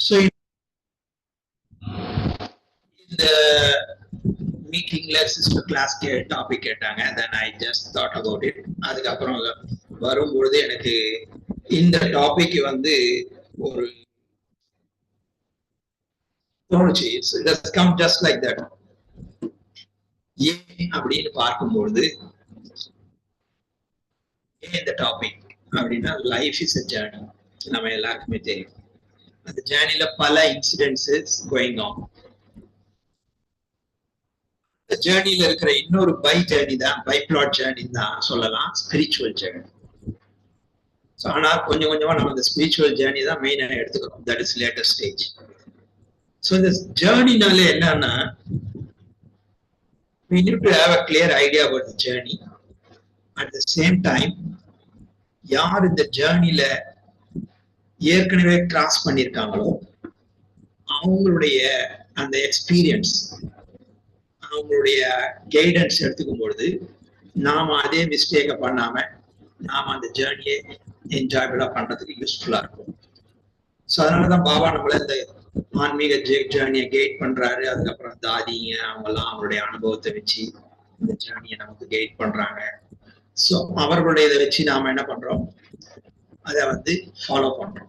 So இந்த மீட்டிங்ல sister class topic கேட்டாங்க. Then I just thought about it. அதுக்கப்புறம் வரும்பொழுது எனக்கு இந்த டாபிக் வந்து ஒரு தோணுச்சு. It's come just like that. ஏன் அப்படின்னு பார்க்கும்பொழுது ஏன் இந்த டாபிக் அப்படின்னா லைஃப் இஸ் அ ஜேர்னி. நம்ம எல்லாருக்குமே தெரியும். அந்த ஜேர்னில பல இன்சிடென்ட்ஸ் கோயிங் ஆன். ஜேர்னில இருக்கிற இன்னொரு ஜேர்னி தான், பிளாட் ஜேர்னி தான் சொல்லலாம், ஸ்பிரிச்சுவல் ஜேர்னி. ஆனா கொஞ்சம் கொஞ்சமா நம்ம இந்த ஸ்பிரிச்சுவல் ஜேர்னி தான் மெயினா எடுத்துக்கிறோம். That is later stage. So இந்த ஜேர்னினாலே என்னன்னா, we need to have a clear idea about the journey. At the same time, யார் இந்த ஜேர்னில ஏற்கனவே கிராஸ் பண்ணியிருக்காங்களோ அவங்களுடைய அந்த எக்ஸ்பீரியன்ஸ், அவங்களுடைய கைடன்ஸ் எடுத்துக்கும் பொழுது நாம அதே மிஸ்டேக்கை பண்ணாம நாம அந்த ஜேர்னியை என்ஜாயபிளா பண்றதுக்கு யூஸ்ஃபுல்லா இருக்கும். ஸோ அதனாலதான் பாபா நம்மள இந்த ஆன்மீக ஜேர்னியை கைட் பண்றாரு. அதுக்கப்புறம் தாதிங்க அவங்கெல்லாம் அவங்களுடைய அனுபவத்தை வச்சு இந்த ஜேர்னியை நமக்கு கைட் பண்றாங்க. ஸோ அவர்களுடைய இதை வச்சு நாம என்ன பண்றோம், அதை வந்து ஃபாலோ பண்றோம்.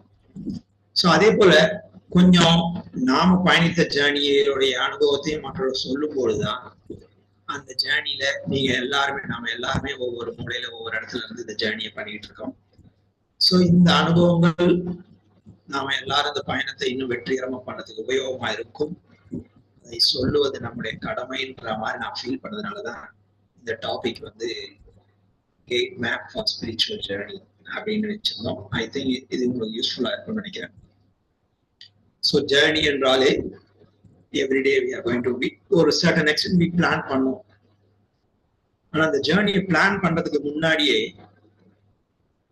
ஸோ அதே போல கொஞ்சம் நாம பயணித்த ஜேர்னியோடைய அனுபவத்தையும் மற்றவர்கள் சொல்லும் பொழுதுதான் அந்த ஜேர்னில நீங்க எல்லாருமே நாம எல்லாருமே ஒவ்வொரு மூலையில ஒவ்வொரு இடத்துல இருந்து இந்த ஜேர்னியை பண்ணிட்டு இருக்கோம். ஸோ இந்த அனுபவங்கள் நாம எல்லாரும் இந்த பயணத்தை இன்னும் வெற்றிகரமா பண்ணதுக்கு உபயோகமா இருக்கும். அதை சொல்லுவது நம்முடைய கடமைன்ற மாதிரி நான் ஃபீல் பண்ணதுனாலதான் இந்த டாபிக் வந்து gate map for spiritual journey அப்படின்னு வச்சிருந்தோம். ஐ திங்க் இது உங்களுக்கு யூஸ்ஃபுல்லா இருக்கும்னு நினைக்கிறேன். ஸோ ஜேர்னி என்றாலே everyday we are going to be ஒரு certain extent we பிளான் பண்ணுவோம். ஆனா அந்த ஜேர்னியை பிளான் பண்றதுக்கு முன்னாடியே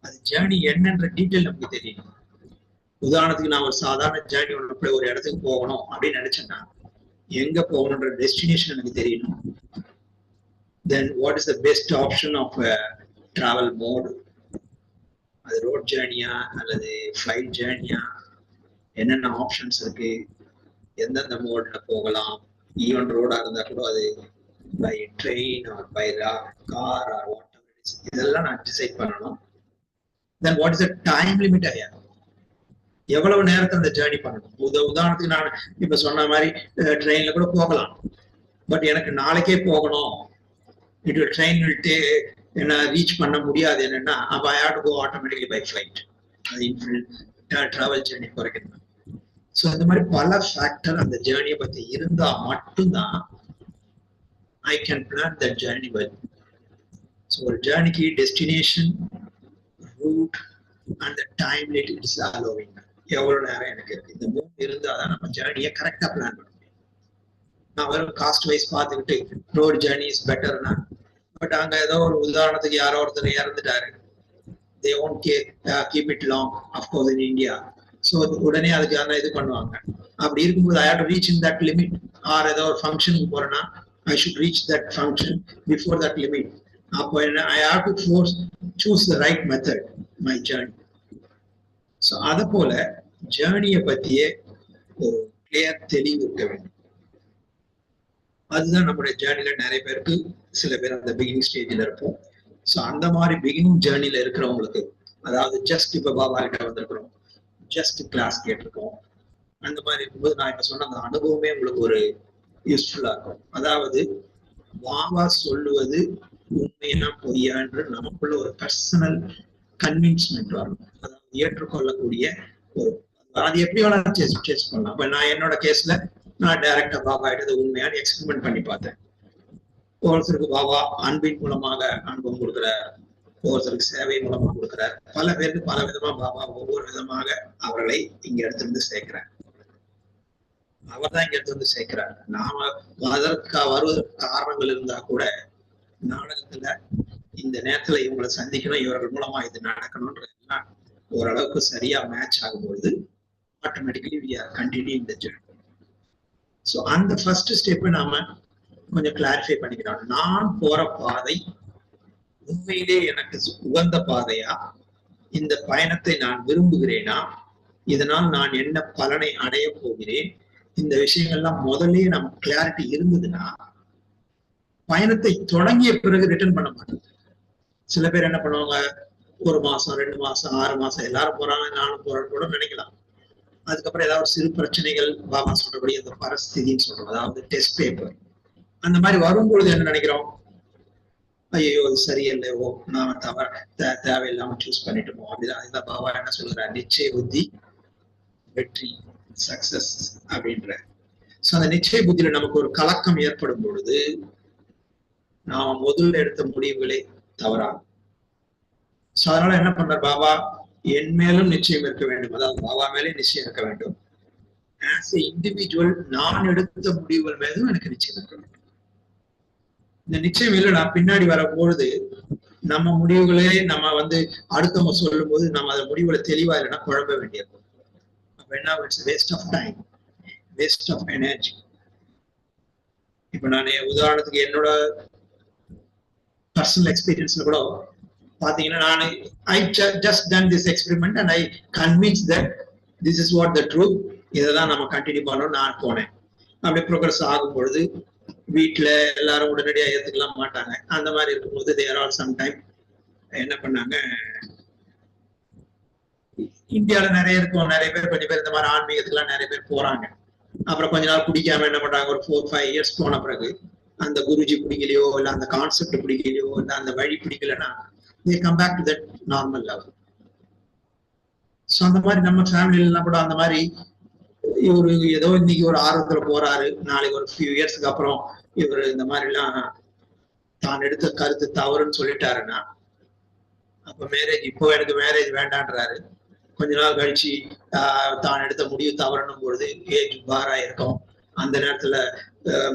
அது ஜேர்னி என்னன்ற டீட்டெயில் நமக்கு தெரியணும். உதாரணத்துக்கு நான் ஒரு சாதாரண ஜேர்னி ஒன்று ஒரு இடத்துக்கு போகணும் அப்படின்னு நினைச்சேன்னா எங்க போகணுன்ற டெஸ்டினேஷன் எனக்கு தெரியணும். Then what is the best option of travel mode, அது ரோட் ஜேர்னியா அல்லது ஃபிளைட் ஜேர்னியா, என்னென்ன ஆப்ஷன்ஸ் இருக்கு, எந்தெந்த மோட்ல போகலாம். ஈவன் ரோடா இருந்தா கூட அது by train or by car or whatever it is, இதெல்லாம் நான் டிசைட் பண்ணணும். Then what is the time limit, ஐயா எவ்வளவு நேரத்தை அந்த ஜேர்னி பண்ணணும். உதாரணத்துக்கு நான் இப்ப சொன்ன மாதிரி ட்ரெயின்ல கூட போகலாம். பட் எனக்கு நாளைக்கே போகணும், இட் ட்ரெயின் என்ன ரீச் பண்ண முடியாது. என்னன்னா அப்ப I have to go automatically by flight. அது டிராவல் ஜேர்னி குறைக்கணும். ஸோ இந்த மாதிரி பல ஃபேக்டர் அந்த ஜேர்னியை பத்தி இருந்தா மட்டும்தான் I can plan that journey well. So ஒரு ஜேர்னிக்கு destination, route and time limit it's allowing. எவ்வளவு நேரம் எனக்கு இருக்கு, இந்த மூணு இருந்தாதான் நம்ம ஜேர்னியை கரெக்டா பிளான் பண்ண முடியும். நான் வெறும் காஸ்ட் வைஸ் பார்த்துக்கிட்டு ரோட் ஜேர்னி இஸ் பெட்டர்னா, பட் அங்க ஏதோ ஒரு உதாரணத்துக்கு யாரோ ஒருத்தர் இறந்துட்டாரு, they won't keep it long of course in India. ஸோ உடனே அதுக்கான இது பண்ணுவாங்க. அப்படி இருக்கும்போது I have to reach in that limit. Or ஏதோ ஒரு ஃபங்க்ஷனுக்கு போறேன்னா I should reach that function before that limit. அப்போ என்ன, I have to choose the right method my journey. So அதை போல ஜேர்னியை பத்தியே ஒரு கிளியர் தெளிவு இருக்க வேண்டும். அதுதான் நம்முடைய ஜேர்னில நிறைய பேருக்கு, சில பேர் அந்த பிகினிங் ஸ்டேஜ்ல இருப்போம். ஸோ அந்த மாதிரி பிகினிங் ஜேர்னில இருக்கிறவங்களுக்கு, அதாவது ஜஸ்ட் இப்ப பாபா கிட்ட வந்திருக்கிறோம், ஜஸ்ட் கிளாஸ் கேட்டிருக்கோம், அந்த மாதிரி இருக்கும்போது நான் இப்ப சொன்ன அந்த அனுபவமே உங்களுக்கு ஒரு யூஸ்ஃபுல்லா இருக்கும். அதாவது பாபா சொல்லுவது உண்மையா பொய்யான்று நமக்குள்ள ஒரு பர்சனல் கன்வின்ஸ்மெண்ட் வரணும். அதாவது ஏற்றுக்கொள்ளக்கூடிய ஒரு, அது எப்படி வேணாலும் சேஸ் பண்ணலாம். இப்ப நான் என்னோட கேஸ்ல நான் டைரக்டா பாபா கிட்ட உண்மையான எக்ஸ்பெரிமெண்ட் பண்ணி பார்த்தேன். ஒருத்தருக்கு பாபா அன்பின் மூலமாக அனுபவம் கொடுக்குறார், ஒவ்வொருத்தருக்கு சேவை மூலமா கொடுக்குறார். பல பேருக்கு பல விதமா பாபா ஒவ்வொரு விதமாக அவர்களை இங்க எடுத்து சேர்க்கிறார். அவர் தான் இங்க எடுத்து சேர்க்கிறார். நாம அதற்கு வருவதற்கு காரணங்கள் இருந்தா கூட நாடகத்துல இந்த நேரத்துல இவங்களை சந்திக்கணும், இவர்கள் மூலமா இது நடக்கணும்ன்றதெல்லாம் ஓரளவுக்கு சரியா மேட்ச் ஆகும்போது automatically we are continuing the journey. So அந்த ஃபர்ஸ்ட் ஸ்டெப் நாம கொஞ்சம் கிளாரிஃபை பண்ணிக்கிறோம். நான் போற பாதை உண்மையிலே எனக்கு உகந்த பாதையா, இந்த பயணத்தை நான் விரும்புகிறேனா, இதனால் நான் என்ன பலனை அடைய போகிறேன், இந்த விஷயங்கள்லாம் முதலே நம்ம கிளாரிட்டி இருந்ததுன்னா பயணத்தை தொடங்கிய பிறகு ரிட்டர்ன் பண்ண மாட்டோம். சில பேர் என்ன பண்ணுவாங்க, 1 மாசம் 2 மாசம் 6 மாசம் எல்லாரும் போறாங்க நானும் போறேன்னு கூட நினைக்கலாம். அதுக்கப்புறம் ஏதாவது சிறு பிரச்சனைகள், பாபா சொல்றபடி அந்த பரிஸ்திதின்னு சொல்றோம், அதாவது டெஸ்ட் பேப்பர் அந்த மாதிரி வரும்பொழுது என்ன நினைக்கிறோம், ஐயோ இது சரியில்லை, ஓ நாம தேவையில்லாம சூஸ் பண்ணிட்டோமோ அப்படிதான். அதுதான் பாபா என்ன சொல்றாரு, நிச்சய புத்தி வெற்றி, சக்சஸ் அப்படின்ற. சோ அந்த நிச்சய புத்தியில நமக்கு ஒரு கலக்கம் ஏற்படும் பொழுது நாம முதல்ல எடுத்த முடிவுகளை தவறாகும். சோ அதனால என்ன பண்றார் பாபா, என் மேலும் நிச்சயம் இருக்க வேண்டும், அதாவது பாபா மேலே நிச்சயம் இருக்க வேண்டும். ஆஸ் எ இண்டிவிஜுவல் நான் எடுத்த முடிவுகள் மேலும் எனக்கு நிச்சயம் இருக்க வேண்டும். இந்த நிச்சயம் இல்லைன்னா பின்னாடி வரும்பொழுது நம்ம முடிவுகளே நம்ம அடுத்தவங்க சொல்லும் போது நம்ம அந்த முடிவுகளை தெளிவா இல்லைன்னா குழம்ப வேண்டியிருக்கும். Waste of time, waste of energy. இப்ப நான் உதாரணத்துக்கு என்னோட பர்சனல் எக்ஸ்பீரியன்ஸ்ல கூட பாத்தீங்கன்னா, I just done this experiment and I convinced that this is what the truth, இதெல்லாம் நம்ம கண்டினியூ பண்ணணும் நான் போனேன். அப்படி ப்ரோக்ரஸ் ஆகும் பொழுது வீட்டுல எல்லாரும் உடனடியா ஏத்துக்கலாம் மாட்டாங்க. அந்த மாதிரி இருக்கும்போது தேர் ஆல் சம்டைம் என்ன பண்ணாங்க, இந்தியாவில நிறைய இருக்கும், நிறைய பேர் கொஞ்சம் பேர் இந்த மாதிரி ஆன்மீகத்துக்குலாம் நிறைய பேர் போறாங்க. அப்புறம் கொஞ்ச நாள் பிடிக்காம என்ன பண்றாங்க, ஒரு 4-5 இயர்ஸ் போன பிறகு அந்த குருஜி பிடிக்கலையோ இல்ல அந்த கான்செப்ட் பிடிக்கலையோ இல்ல அந்த வழி பிடிக்கலன்னா they come back to that normal level. So அந்த மாதிரி நம்ம ஃபேமிலிலாம் கூட அந்த மாதிரி இவரு ஏதோ இன்னைக்கு ஒரு ஆர்வத்துல போறாரு, நாளைக்கு ஒரு ஃபியூ இயர்ஸ்க்கு அப்புறம் இவரு இந்த மாதிரி எல்லாம் தான் எடுத்த கருத்து தவறுன்னு சொல்லிட்டாருன்னா அப்ப மேரேஜ், இப்போ எனக்கு மேரேஜ் வேண்டான்றாரு. கொஞ்ச நாள் கழிச்சு தான் எடுத்த முடிவு தவறணும் பொழுது ஏஜ் பாரா இருக்கும், அந்த நேரத்துல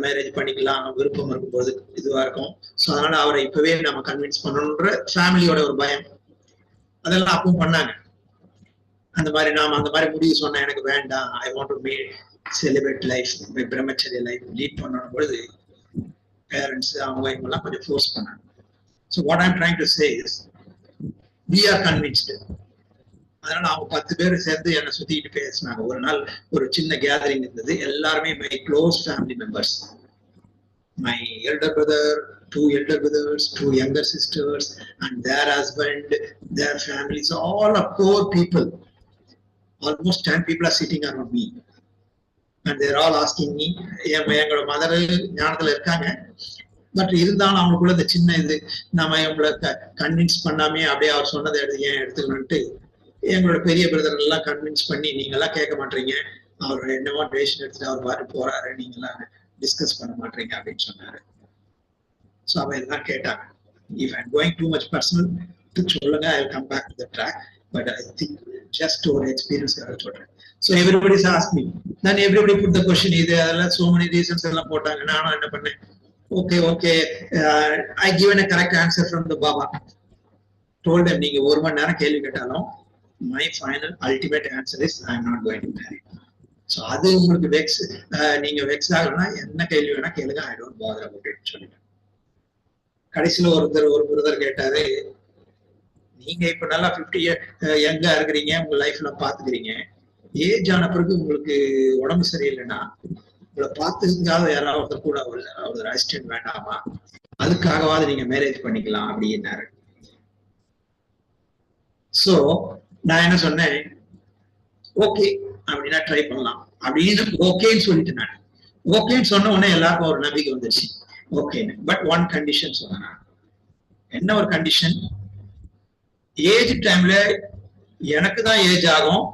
மேரேஜ் பண்ணிக்கலாம் விருப்பம் இருக்கும்போது இதுவா இருக்கும். சோ அதனால அவரை இப்பவே நம்ம கன்வின்ஸ் பண்ணணும்ன்ற ஃபேமிலியோட ஒரு பயம், அதெல்லாம் அப்பவும் பண்ணாங்க. அந்த மாதிரி நாம அந்த மாதிரி முடிவு சொன்னா எனக்கு வேண்டாம், I want to made celebrate life, பிரம்மச்சரிய லைஃப் லீட் பண்ணணும் பொழுது பேரண்ட்ஸ் அவங்க இவங்கெல்லாம் கொஞ்சம் ஃபோர்ஸ் பண்ணாங்க. So what I'm trying to say is we are convinced. அதனால அவங்க 10 பேர் சேர்ந்து என்னை சுத்திட்டு பேசினாங்க. ஒரு நாள் ஒரு சின்ன கேதரிங் இருந்தது, எல்லாருமே my close family members, my elder brother, 2 elder brothers, 2 younger sisters and their husband, their families, all are poor people. Almost 10 people are sitting around me and they're all asking me, எங்களோட mother ஞானத்துல இருக்காங்க, but இருந்தாலும் அவங்களுக்குள்ள இந்த சின்ன இது நம்ம இவங்களை கன்வின்ஸ் பண்ணாமே அப்படியே அவர் சொன்னதை ஏன் எடுத்துக்கணும்ட்டு எங்களோட பெரிய பிரதர் எல்லாம் கன்வின்ஸ் பண்ணி, நீங்க எல்லாம் கேட்க மாட்டீங்க, அவர் என்னவோ டெசிஷன் எடுத்துட்டு அவர் பாட்டு போறாரு, நீங்க எல்லாம் டிஸ்கஸ் பண்ண மாட்டீங்க அப்படின்னு சொன்னாரு. ஸோ அவன் எல்லாம் கேட்டாங்க, if I'm going too much personal சொல்லுங்க, I will come back to the track, but I think just ஒரு எக்ஸ்பீரியன்ஸ் சொல்றேன். So everybody ask me, then everybody put the question, இது அதெல்லாம் so many reasons எல்லாம் போட்டாங்க. நானும் என்ன பண்ணேன், okay, I given a correct answer from the Baba. Told them, நீங்க 1 மணி நேரம் கேள்வி கேட்டாலும் my final ultimate answer is I am not going to marry. So அது உங்களுக்கு நீங்க வெக்ஸ் ஆகணும்னா என்ன கேள்வி வேணா கேளுங்க, I don't bother about it சொல்லிட்டேன். கடைசியில ஒரு பிரதர் கேட்டாரு, நீங்க இப்ப நல்லா 50 யங்கா இருக்கிறீங்க, உங்க லைஃப்ல பாத்துக்கிறீங்க, ஏஜ் ஆன பிறகு உங்களுக்கு உடம்பு சரியில்லைன்னா உங்களை பார்த்துக்காக யாராவது ஒருத்தர் கூட ஒரு அசிஸ்டன்ட் வேண்டாமா, அதுக்காகவாது நீங்க மேரேஜ் பண்ணிக்கலாம் அப்படின்னாரு. சோ நான் என்ன சொன்னேன், ஓகே அப்படின்னா ட்ரை பண்ணலாம் அப்படின்னு ஓகேன்னு சொல்லிட்டு நான் ஓகேன்னு சொன்ன உடனே எல்லாருக்கும் ஒரு நம்பிக்கை வந்துருச்சு, ஓகேன்னு. பட் 1 கண்டிஷன் சொன்னேன். என்ன ஒரு கண்டிஷன், ஏஜ் டைம்ல எனக்கு தான் ஏஜ் ஆகும்,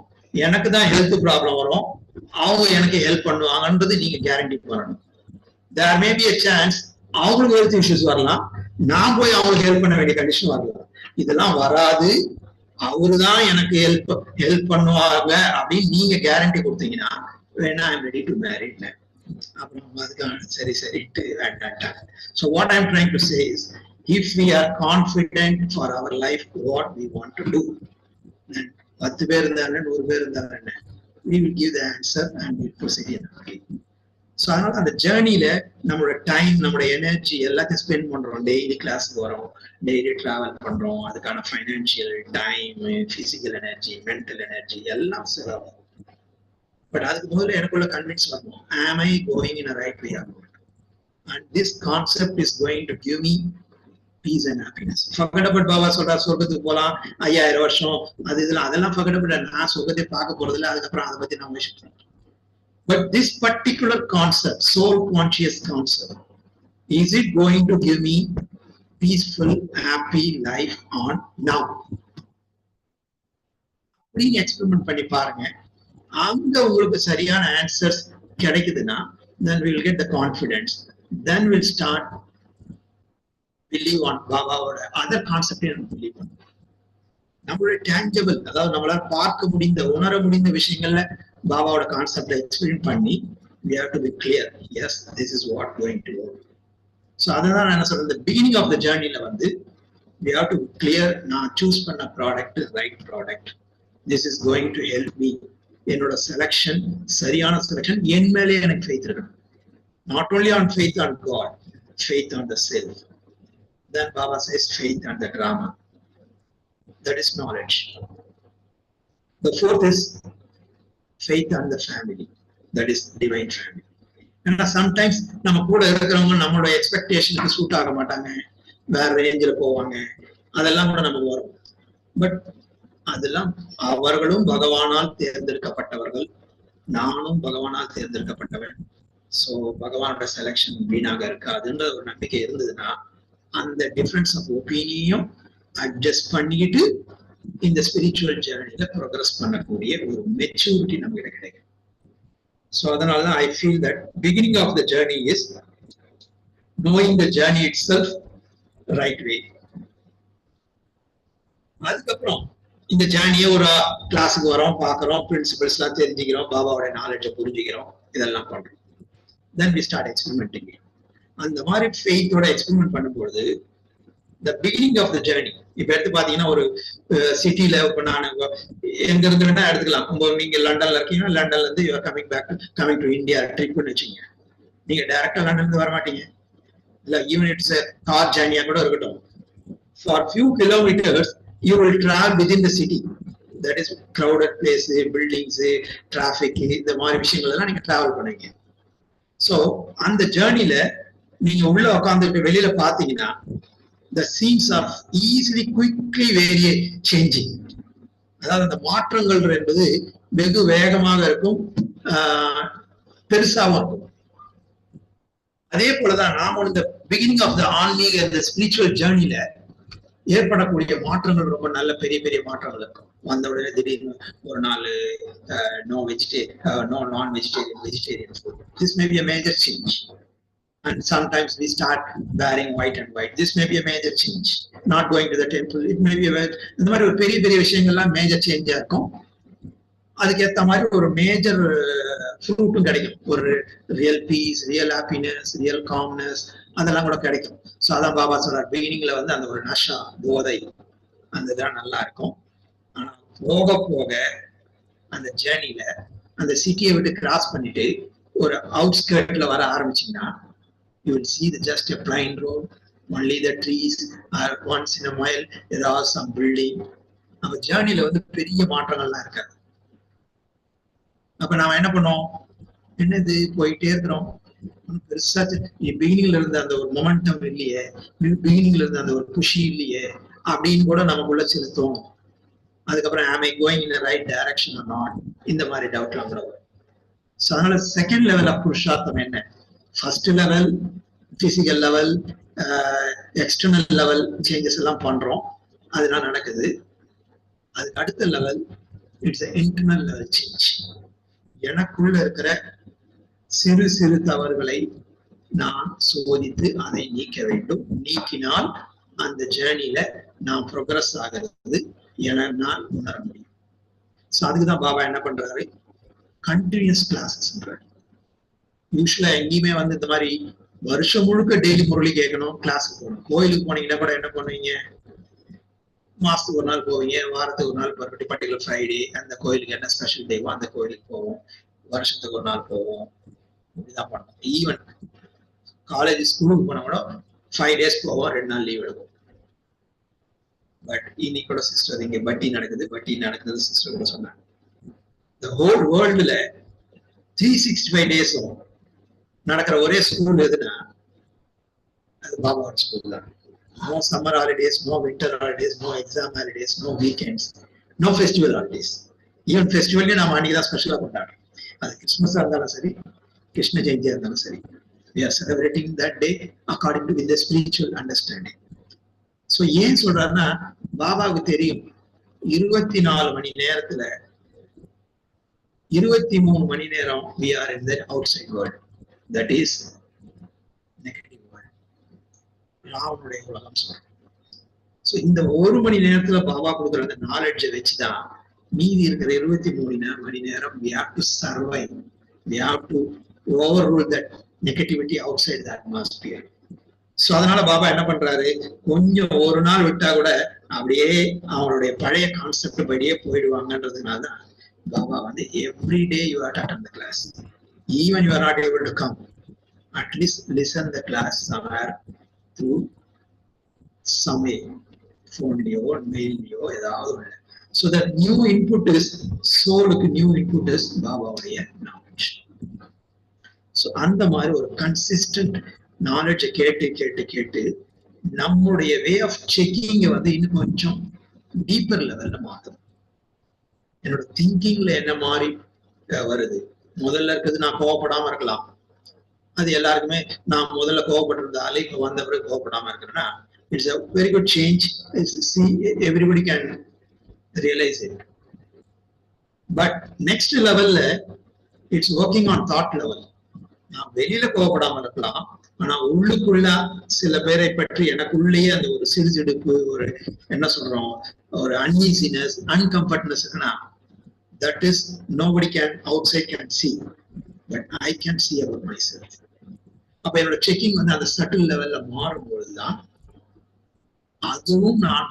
எனக்கு தான் ஹெல்த் ப்ராப்ளம் வரும், அவங்க எனக்கு ஹெல்ப் பண்ணுவாங்கன்றது நீங்க கேரண்டி பண்ணணும். தேர் மே பி a சான்ஸ் அவங்களுக்கு ஹெல்த் இஷ்யூஸ் வரலாம், நான் போய் அவங்களுக்கு ஹெல்ப் பண்ண வேண்டிய கண்டிஷன் வரலாம். இதெல்லாம் வராது, அவருதான் எனக்கு ஹெல்ப் பண்ணுவாங்க அப்படின்னு நீங்க கேரண்டி கொடுத்தீங்கன்னா வேணா I am ready to married. அப்புறம் அதுக்கான சரிட்டு வேண்டாட்டாங்க. So what I am trying to say is, if we are confident for our life what we want to do, 10 பேர் இருந்தாலும் 100 பேர் இருந்தாலும் we will give the answer and we proceed in our way. So அதனால அந்த ஜேர்னில நம்மளோட time, நம்மளோட energy எல்லாத்தையும் spend பண்றோம். டெய்லி கிளாஸ்க்கு வரோம், டெய்லி டிராவல் பண்றோம், அதுக்கான financial, time, physical energy, mental energy எல்லாம் செலவாகும். பட் அதுக்கு முதல்ல எனக்குள்ள கன்வின்ஸ் வரணும், am I going in a right way or not? And this concept is going to give me peace and happiness. Forget about Baba சொல்றார் சொர்க்கத்துக்கு போலாம் 5000 வருஷம் அது இதெல்லாம், அதெல்லாம் forget about. நான் சொர்க்கத்தை பார்க்க போறது இல்லை, அதுக்கப்புறம் அதை பத்தி நான் யோசிக்கிறேன். But this particular concept, soul conscious concept, is it going to give me peaceful, happy life on now? நீங்க எக்ஸ்பெரிமெண்ட் பண்ணி பாருங்க. அங்க உங்களுக்கு சரியான ஆன்சர்ஸ் கிடைக்குதுன்னா then we will get the confidence, then we'll start believe on பாபாவோட other concept believe on. நம்மளுடைய tangible, அதாவது நம்மளால பார்க்க முடிந்த உணர முடிந்த விஷயங்கள்ல பாபாவோட கான்செப்டை எக்ஸ்பிளைன் பண்ணி we have to be clear, yes, this is what going to work. So அதுதான் நான் என்ன சொல்றேன், the beginning of the journey ல வந்து we have to be clear, நான் சூஸ் பண்ண product right product, this is going to help me. என்னோட selection சரியான செலக்ஷன், என் மேலே எனக்கு ஃபெய்த் இருக்கணும். Not only on faith on God, faith on the self. Then Baba says faith on the drama. That is knowledge. The fourth is faith on the family. That is divine family. And sometimes நம்ம கூட இருக்கிறவங்க நம்மளோட எக்ஸ்பெக்டேஷனுக்கு suit ஆக மாட்டாங்க, வேற ரேஞ்சில் போவாங்க, அதெல்லாம் கூட நமக்கு வரும். பட் அதெல்லாம் அவர்களும் பகவானால் தேர்ந்தெடுக்கப்பட்டவர்கள், நானும் பகவானால் தேர்ந்தெடுக்கப்பட்டவன். ஸோ பகவானோட செலக்ஷன் வீணாக இருக்காதுன்ற ஒரு நம்பிக்கை இருந்ததுன்னா அந்த டிஃபரன்ஸ் ஆஃப் ஒப்பீனியனையும் அட்ஜஸ்ட் பண்ணிக்கிட்டு இந்த ஸ்பிரிச்சுவல் ஜேர்னில ப்ரோக்ரஸ் பண்ணக்கூடிய ஒரு மெச்சூரிட்டி நமக்கு கிடைக்கும். ஸோ அதனாலதான் I feel that beginning of the journey is knowing the journey itself right way. அதுக்கப்புறம் இந்த ஜேர்னியை ஒரு கிளாஸுக்கு வரோம், பார்க்குறோம், பிரின்சிபல்ஸ் எல்லாம் தெரிஞ்சுக்கிறோம், பாபாவோட நாலேஜை புரிஞ்சுக்கிறோம், இதெல்லாம் பண்றோம். Then we start experimenting. அந்த மாதிரி ஃபெய்த்தோட எக்ஸ்பெரிமெண்ட் பண்ணும்போது the beginning of the journey, இப்ப எடுத்து பாத்தீங்கன்னா ஒரு சிட்டில இப்ப நான் எங்க இருந்துன்னா எடுத்துக்கலாம். நீங்க லண்டன்ல இருக்கீங்கன்னா லண்டன்ல இருந்து you are coming to India ட்ரிப்னு வச்சுங்க, நீங்க டைரக்டா லண்டன்ல இருந்து வர மாட்டீங்க. இல்ல ஈவன் இட்ஸ் கார் ஜேர்னியா கூட இருக்கட்டும், for few kilometres you will travel within the city. That is crowded place, buildings, traffic, இந்த மாதிரி விஷயங்கள் எல்லாம் நீங்க டிராவல் பண்ணுவீங்க. ஸோ அந்த ஜேர்னில நீங்க உள்ள உட்காந்துட்டு வெளியில பாத்தீங்கன்னா the scenes are easily quickly very changing. அதாவது அந்த மாற்றங்கள் என்பது வெகு வேகமாக இருக்கும், பெருசாகவும் இருக்கும். அதே போலதான் நாம இந்த பிகினிங் ஆஃப் த ஆன்மீக இந்த ஸ்பிரிச்சுவல் ஜேர்னில ஏற்படக்கூடிய மாற்றங்கள் ரொம்ப நல்ல பெரிய பெரிய மாற்றங்கள் இருக்கும். வந்த உடனே திடீர்னு ஒரு நாள் no non-vegetarian, vegetarian food. This may be a major change. And sometimes we start wearing white and white. This may be a major change. Not going to the temple. It may be இந்த மாதிரி ஒரு பெரிய பெரிய விஷயங்கள்லாம் major சேஞ்சா இருக்கும். அதுக்கேற்ற மாதிரி ஒரு மேஜர் ஃப்ரூட்டும் கிடைக்கும். ஒரு real peace, real happiness, real calmness அதெல்லாம் கூட கிடைக்கும். ஸோ அதான் பாபா சொல்றார், பிகினிங்ல வந்து அந்த ஒரு நஷா போதை அந்த இதெல்லாம் நல்லா இருக்கும். ஆனா போக போக அந்த ஜேர்னில அந்த சிட்டியை விட்டு கிராஸ் பண்ணிட்டு ஒரு அவுட்ஸ்கர்ட்ல வர ஆரம்பிச்சீங்கன்னா you will see just a plain road, only the trees are once in a while there are some building. நம்ம ஜேர்னில வந்து பெரிய மாற்றங்கள்லாம் இருக்காது. அப்ப நாம என்ன பண்ணோம், என்னது போயிட்டே இருக்கிறோம், பெருசா பிகினிங்ல இருந்த அந்த ஒரு மொமெண்டம் இல்லையே, பிகினிங்ல இருந்த அந்த ஒரு குஷி இல்லையே அப்படின்னு கூட நமக்குள்ள செலுத்தும். அதுக்கப்புறம் am I going in the right direction or not, இந்த மாதிரி டவுட்லாம் கூட வரும். ஸோ அதனால செகண்ட் லெவல் ஆஃப் புருஷார்த்தம் என்ன, first level physical level, external level changes எல்லாம் பண்றோம், அதெல்லாம் நடக்குது. அதுக்கு அடுத்த level it's internal level change. எனக்குள்ள இருக்கிற சிறு சிறு தவறுகளை நான் சோதித்து அதை நீக்க வேண்டும். நீக்கினால் அந்த ஜேர்னில நான் ப்ரோக்ரஸ் ஆகிறது என நான் உணர முடியும். ஸோ அதுக்குதான் பாபா என்ன பண்றாரு, கண்டினியூஸ் கிளாஸஸ். யூஸ்வலா எங்கேயுமே வந்து இந்த மாதிரி வருஷம் முழுக்க டெய்லி முரளி கேட்கணும், கிளாஸுக்கு போகணும். கோயிலுக்கு போனீங்கன்னா கூட என்ன பண்ணுவீங்க, மாசத்துக்கு ஒரு நாள் போவீங்க, வாரத்துக்கு ஒரு நாள் பர்டிகுலர் ஃப்ரைடே அந்த கோயிலுக்கு என்ன ஸ்பெஷல் டேவோ அந்த கோயிலுக்கு போவோம், வருஷத்துக்கு ஒரு நாள் போவோம், இப்படிதான் பண்ணுவோம். ஈவன் காலேஜ் ஸ்கூலுக்கு போனா கூட 5 days போவோம், 2 நாள் லீவ் எடுப்போம். பட் இன்னைக்கு கூட சிஸ்டர் இங்க பட்டி நடக்குது சிஸ்டர் கூட சொன்னாங்க. இந்த ஹோல் வேர்ல்டுல 365 டேஸும் நடக்கிற ஒரே ஸ்கூல் எதுனா அது பாபாவோட ஸ்கூல் தான். No summer holidays, no winter holidays, no exam holidays, no weekends, no festival holidays. Even ஃபெஸ்டிவல்லையும் நம்ம அன்னைக்கு தான் ஸ்பெஷலாக கொண்டாடுறோம். அது கிறிஸ்மஸாக இருந்தாலும் சரி, கிருஷ்ண ஜெயந்தியாக இருந்தாலும் சரி, we are celebrating that day according to with the spiritual understanding. So ஏன் சொல்றாருன்னா, பாபாவுக்கு தெரியும் 24 மணி நேரத்துல 23 மணி நேரம் we are in the outside world, that is negative world, ராவனுடைய உலகம் சொல்றோம். ஸோ இந்த 1 மணி நேரத்துல பாபா கொடுக்குற அந்த நாலேஜை வச்சுதான் மீதி இருக்கிற 23 மணி நேரம் we have to survive, we have to overrule that negativity outside the atmosphere. So அதனால பாபா என்ன பண்றாரு, கொஞ்சம் ஒரு நாள் விட்டா கூட அப்படியே அவனுடைய பழைய கான்செப்ட் படியே போயிடுவாங்கன்றதுனால தான் பாபா வந்து every day you are attend the class, even you are not able to come, at least listen the class somewhere through some way, ஃபோன்லயோ மெயிலையோ ஏதாவது ஒன்று. So that new input is சோலுக்கு நியூ இன்புட் இஸ் பாபாவுடைய knowledge. So அந்த மாதிரி ஒரு consistent நாலேஜை கேட்டு கேட்டு கேட்டு நம்முடைய வே ஆஃப் செக்கிங் வந்து இன்னும் கொஞ்சம் டீப்பர் லெவல்ல மாத்தணும். என்னோட திங்கிங்ல என்ன மாதிரி வருது, முதல்ல இருக்கிறது நான் கோவப்படாம இருக்கலாம், அது எல்லாருக்குமே நான் முதல்ல கோவப்பட்டிருந்தாலே இப்ப வந்த பிறகு கோவப்படாம இருக்கிறேன்னா it's a very good change. Everybody can realise it. But next லெவல்ல it's working on thought level. நான் வெளியில கோவப்படாம இருக்கலாம், ஆனா உள்ளுக்குள்ள சில பேரை பற்றி எனக்குள்ளேயே அந்த ஒரு சிறுசிடுப்பு, ஒரு என்ன சொல்றோம், ஒரு அன்ஈசினஸ், அன்கம்ஃபர்ட்னஸ் இருக்குன்னா that is nobody can outside can see, but I can see about myself. அப்ப என்னோட செக்கிங் வந்து அந்த சட்டில் லெவல்ல மாறும்போதுதான் அதுவும் நான்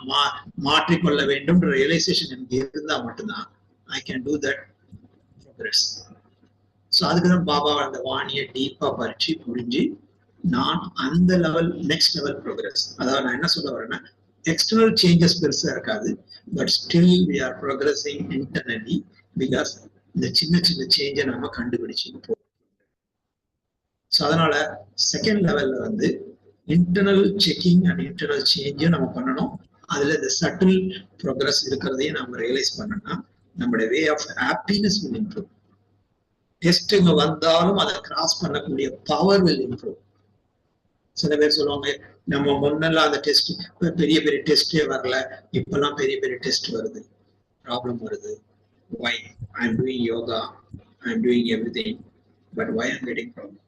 மாற்றிக்கொள்ள வேண்டும் ரியலைசேஷன் எனக்கு இருந்தா மட்டும்தான் I can do that progress. So அதுக்குதான் பாபா அந்த வாணியை டீப்பா பறிச்சு புரிஞ்சு நான் அந்த லெவல் நெக்ஸ்ட் லெவல் ப்ரோக்ரஸ். அதாவது நான் என்ன சொல்ல வரேன்னா, எக்ஸ்டர்னல் சேஞ்சஸ் பெருசா இருக்காது, but still we are progressing internally, because இந்த சின்ன சின்ன சேஞ்சை நம்ம கண்டுபிடிச்சு போறோம். ஸோ அதனால செகண்ட் லெவல்ல வந்து இன்டர்னல் செக்கிங் அண்ட் இன்டர்னல் சேஞ்சை நம்ம பண்ணணும். அதுல இந்த சட்டில் ப்ரோக்ரஸ் இருக்கிறதையும் நம்ம ரியலைஸ் பண்ணோம்னா நம்மளுடைய way of happiness will improve. டெஸ்ட்டுங்க வந்தாலும் அதை கிராஸ் பண்ணக்கூடிய பவர் வில் இம்ப்ரூவ். சில பேர் சொல்லுவாங்க, நம்ம முன்னெல்லாம் அந்த டெஸ்ட் பெரிய பெரிய டெஸ்டே வரல, இப்பெல்லாம் பெரிய பெரிய டெஸ்ட் வருது, ப்ராப்ளம் வருது. Why? I'm doing yoga, I'm doing everything, but why I'm getting problem?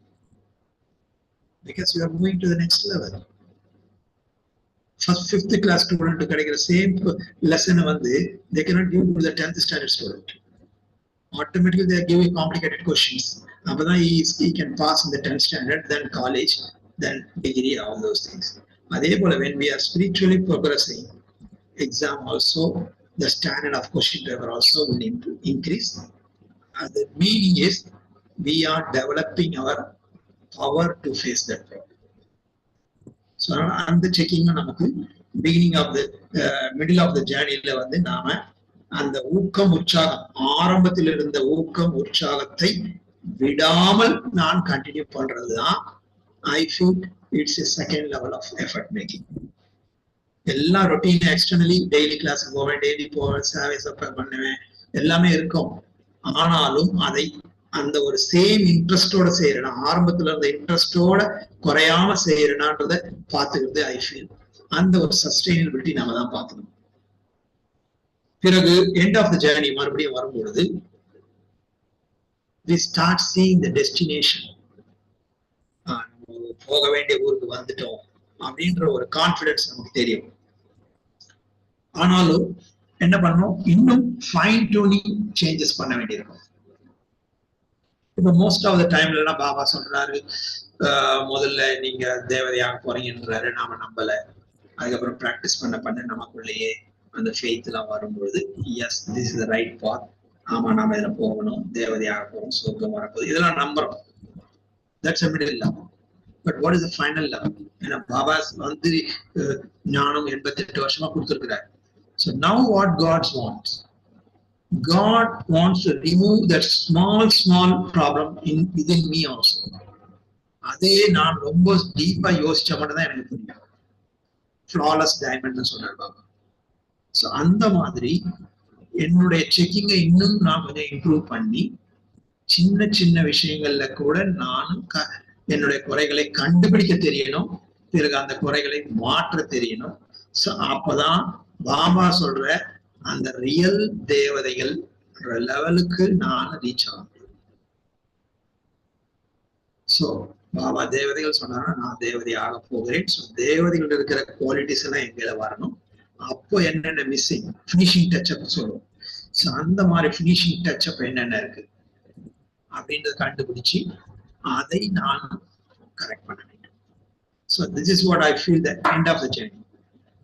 Because you are moving to the next level. First 5th class student கிடைக்கிற same lesson வந்து they cannot give to the 10th standard student. Automatically they are giving complicated questions. அப்பதான் he can pass in the 10th standard, then college, then degree, all those things. அதே போல when we are spiritually progressing, exam also, the standard of question paper also will increase. The meaning is we are developing our power to face that problem. So அந்த checking நமக்கு beginning of the middle of the journeyல வந்து நாம அந்த ஊக்கம் உற்சாகம், ஆரம்பத்தில் இருந்த ஊக்கம் உற்சாகத்தை விடாமல் நான் கண்டினியூ பண்றதுதான் I feel it's a second level of effort making. எல்லா ரொட்டீன் எக்ஸ்டர்னலி டெய்லி கிளாஸ் போவேன், டெய்லி போவேன், சர்வீஸ் பண்ணுவேன், எல்லாமே இருக்கும். ஆனாலும் அதை அந்த ஒரு சேம் இன்ட்ரெஸ்டோட செய்யறேன், ஆரம்பத்துல இருந்த இன்ட்ரெஸ்டோட குறையாம செய்யறேனான்றத பாத்துக்கிறது ஐ ஃபீல். அந்த ஒரு சஸ்டைனபிலிட்டி நாம தான் பார்க்கணும். பிறகு எண்ட் ஆஃப் த ஜர்னி மறுபடியும் வரும்பொழுது we start seeing the destination. போக வேண்டிய ஊருக்கு வந்துட்டோம் அப்படின்ற ஒரு கான்பிடன்ஸ் நமக்கு தெரியும். ஆனாலும் என்ன பண்ணணும், இன்னும் ஃபைன் டியூனிங் சேஞ்சஸ் பண்ண வேண்டியிருக்கும். இப்ப மோஸ்ட் ஆஃப் த டைம்ல எல்லாம் பாபா சொல்றாரு, முதல்ல நீங்க தேவதையாக போறீங்கன்றாரு, நாம நம்பல. அதுக்கப்புறம் பிராக்டிஸ் பண்ண நமக்குள்ளேயே அந்த ஃபெய்த் எல்லாம் வரும்பொழுது yes this is the right path, ஆமா நாம இதுல போகணும், தேவதையாக போகணும், சொர்க்கம் வரப்போகுது, இதெல்லாம் நம்புறோம். That's a middle level. But what is the final level? ஏன்னா பாபா வந்து ஞானம் 88 வருஷமா கொடுத்திருக்கிறார். So now what God wants, God wants to remove that small problem within me also. அதே நான் ரொம்ப டீப்பா யோசிச்ச மட்டும் தான் எனக்கு புரியும். ஃப்ளாலஸ் டைமண்ட் சொன்னார் பாபா. ஸோ அந்த மாதிரி என்னுடைய செக்கிங்கை இன்னும் நான் கொஞ்சம் இம்ப்ரூவ் பண்ணி சின்ன சின்ன விஷயங்கள்ல கூட நானும் என்னுடைய குறைகளை கண்டுபிடிக்க தெரியணும், பிறகு அந்த குறைகளை மாற்ற தெரியணும். ஸோ அப்பதான் பாபா சொல்ற அந்த ரியல் தேவதைகள் லெவலுக்கு நான் ரீச் ஆக முடியும். ஸோ பாபா தேவதைகள் சொன்னாங்கன்னா நான் தேவதை ஆக போகிறேன். ஸோ தேவதைகள் இருக்கிற குவாலிட்டிஸ் எல்லாம் எங்களை வரணும். அப்போ என்னென்ன மிஸ்ஸிங் ஃபினிஷிங் டச்சப் சொல்லுவோம். ஸோ அந்த மாதிரி ஃபினிஷிங் டச்சப் என்னென்ன இருக்கு அப்படின்றத கண்டுபிடிச்சு அதை நான் கரெக்ட் பண்ண வேண்டும். So this is what I feel the end of the journey.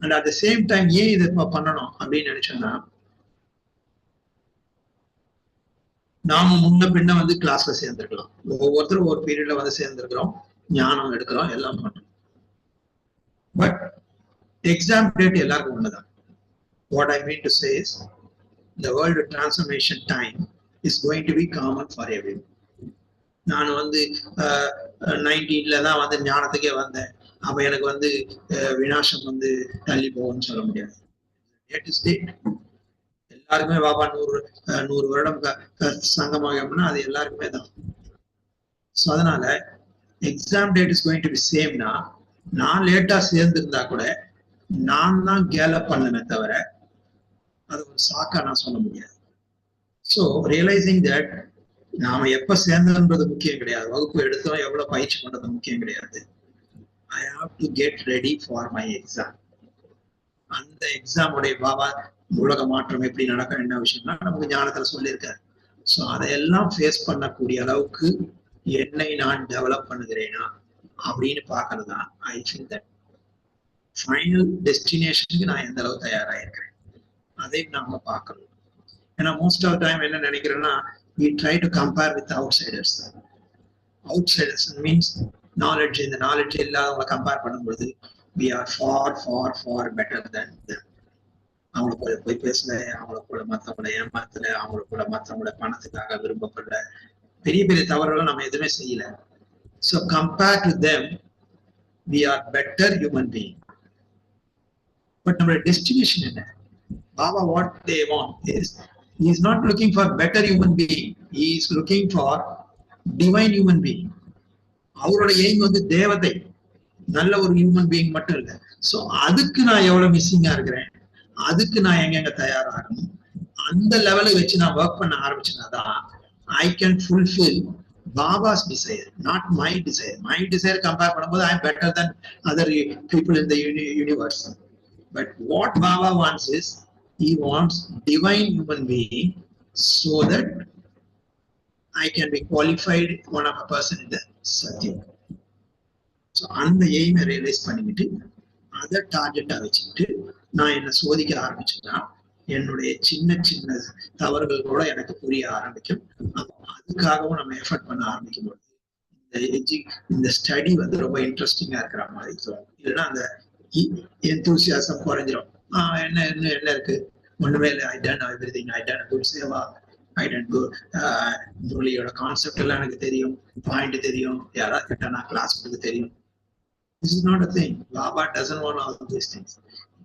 And at the same time ஏன் இதை பண்ணணும் அப்படின்னு நினைச்சோம்னா, நாம முன்ன பின்ன வந்து கிளாஸ்ல சேர்ந்திருக்கலாம், ஒவ்வொருத்தரும் ஒரு பீரியட்ல வந்து சேர்ந்திருக்கிறோம், ஞானம் எடுக்கிறோம், எல்லாம் பண்றோம். பட் எக்ஸாம் டேட் எல்லாருக்கும் ஒண்ணுதான். What I mean to say is the world transformation time is going to be common for everyone. நான் வந்து 19ல தான் வந்து ஞானத்துக்கே வந்தேன், அப்ப எனக்கு வந்து விநாசம் வந்து தள்ளி போகும்னு சொல்ல முடியாது. எல்லாருக்குமே பாபா 100 வருடம் சங்கமாக அப்படின்னா அது எல்லாருக்குமே தான். ஸோ அதனால exam date is going to be சேம்னா, நான் லேட்டா சேர்ந்திருந்தா கூட நான் தான் கேலப் பண்ணமே தவிர அது ஒரு சாக்கா நான் சொல்ல முடியாது. ஸோ ரியலைசிங் தட் நாம எப்ப சேர்ந்ததுன்றது முக்கியம் கிடையாது, வகுப்பு எடுத்தோம் எவ்வளவு பயிற்சி பண்றது முக்கியம் கிடையாது. I have to get ready for my exam. அந்த எக்ஸாமுடைய பாபா உலக மாற்றம் எப்படி நடக்கும் என்ன விஷயம்னா நமக்கு ஞானத்துல சொல்லியிருக்காரு. ஸோ அதையெல்லாம் ஃபேஸ் பண்ணக்கூடிய அளவுக்கு என்னை நான் டெவலப் பண்ணுகிறேனா அப்படின்னு பாக்குறது தான் ஐ ஃபீல் தட் ஃபைனல் டெஸ்டினேஷனுக்கு நான் எந்த அளவு தயாராயிருக்கிறேன் அதை நாம பார்க்கணும். ஏன்னா மோஸ்ட் ஆஃப் டைம் என்ன நினைக்கிறேன்னா, we try to compare with outsiders. Outsiders means knowledge. இந்த knowledge இல்லாதவங்களை கம்பேர் பண்ணும்போது we are far better than them. அவங்கள போய் பேசல, அவங்கள கூட மற்றவங்களை ஏமாத்தல, அவங்கள கூட மற்றவங்கள பணத்துக்காக விரும்பப்படல, பெரிய பெரிய தவறுகளை நம்ம எதுவுமே செய்யல. So compared to them we are better human being. But நம்மளோட டெஸ்டினேஷன் என்ன? Baba, what they want is, he is not looking for better human being, he is looking for divine human being. அவரோட aim வந்து தேவதை, நல்ல ஒரு human being மட்டும் இல்லை. So அதுக்கு நான் எவ்வளவு மிஸ்ஸிங்கா இருக்கிறேன், அதுக்கு நான் எங்க தயாராகணும், அந்த லெவலுக்கு வச்சு நான் ஒர்க் பண்ண ஆரம்பிச்சேன்னாதான் I can fulfil Baba's desire, not my desire. My desire compare பண்ணும்போது I am better than other people in the universe. But what Baba wants is, he wants divine human being so that I can be qualified one of a person in the Satyam. So அந்த எய்மை realise பண்ணிக்கிட்டு அதை டார்கெட்டா வச்சுக்கிட்டு நான் என்ன சோதிக்க ஆரம்பிச்சேன்னா, என்னுடைய சின்ன சின்ன தவறுகள் கூட எனக்கு புரிய ஆரம்பிக்கும். அதுக்காகவும் நம்ம எஃபர்ட் பண்ண ஆரம்பிக்கும் போது இந்த ஸ்டடி வந்து ரொம்ப இன்ட்ரெஸ்டிங்கா இருக்கிற மாதிரி தோணும். இல்லைன்னா அந்த enthusiasm குறைஞ்சிரும். என்ன இருக்கு, ஒண்ணுமே இல்லை, I done everything, I done good seva, I done good முரளியோட கான்செப்ட் எல்லாம் எனக்கு தெரியும், பாயிண்ட் தெரியும், யாராவது கிட்ட நான் கிளாஸ் கொடுக்க தெரியும். This is not a thing. Baba doesn't want all these things.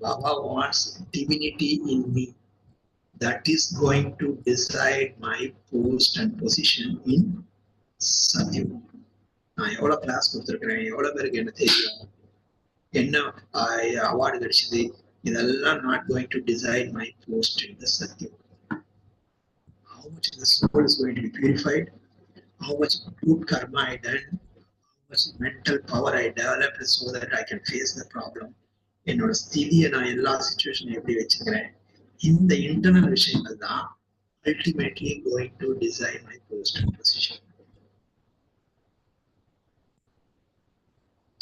Baba wants divinity in me that is going to decide my post and position in Satyam. நான் எவ்வளவு கிளாஸ் கொடுத்துருக்கிறேன், எவ்வளவு பேருக்கு என்ன தெரியும், என்ன அவார்டு கிடைச்சது, இதெல்லாம் not going to decide my post in the Satyam. How much the soul is going to be purified, how much good karma I done, how much mental power I developed so that I can face the problem. என்னோட ஸ்திதியை நான் எல்லா சிச்சுவேஷனும் எப்படி வச்சுக்கிறேன், இந்த internal விஷயங்கள் தான் ultimately going to decide my post and position.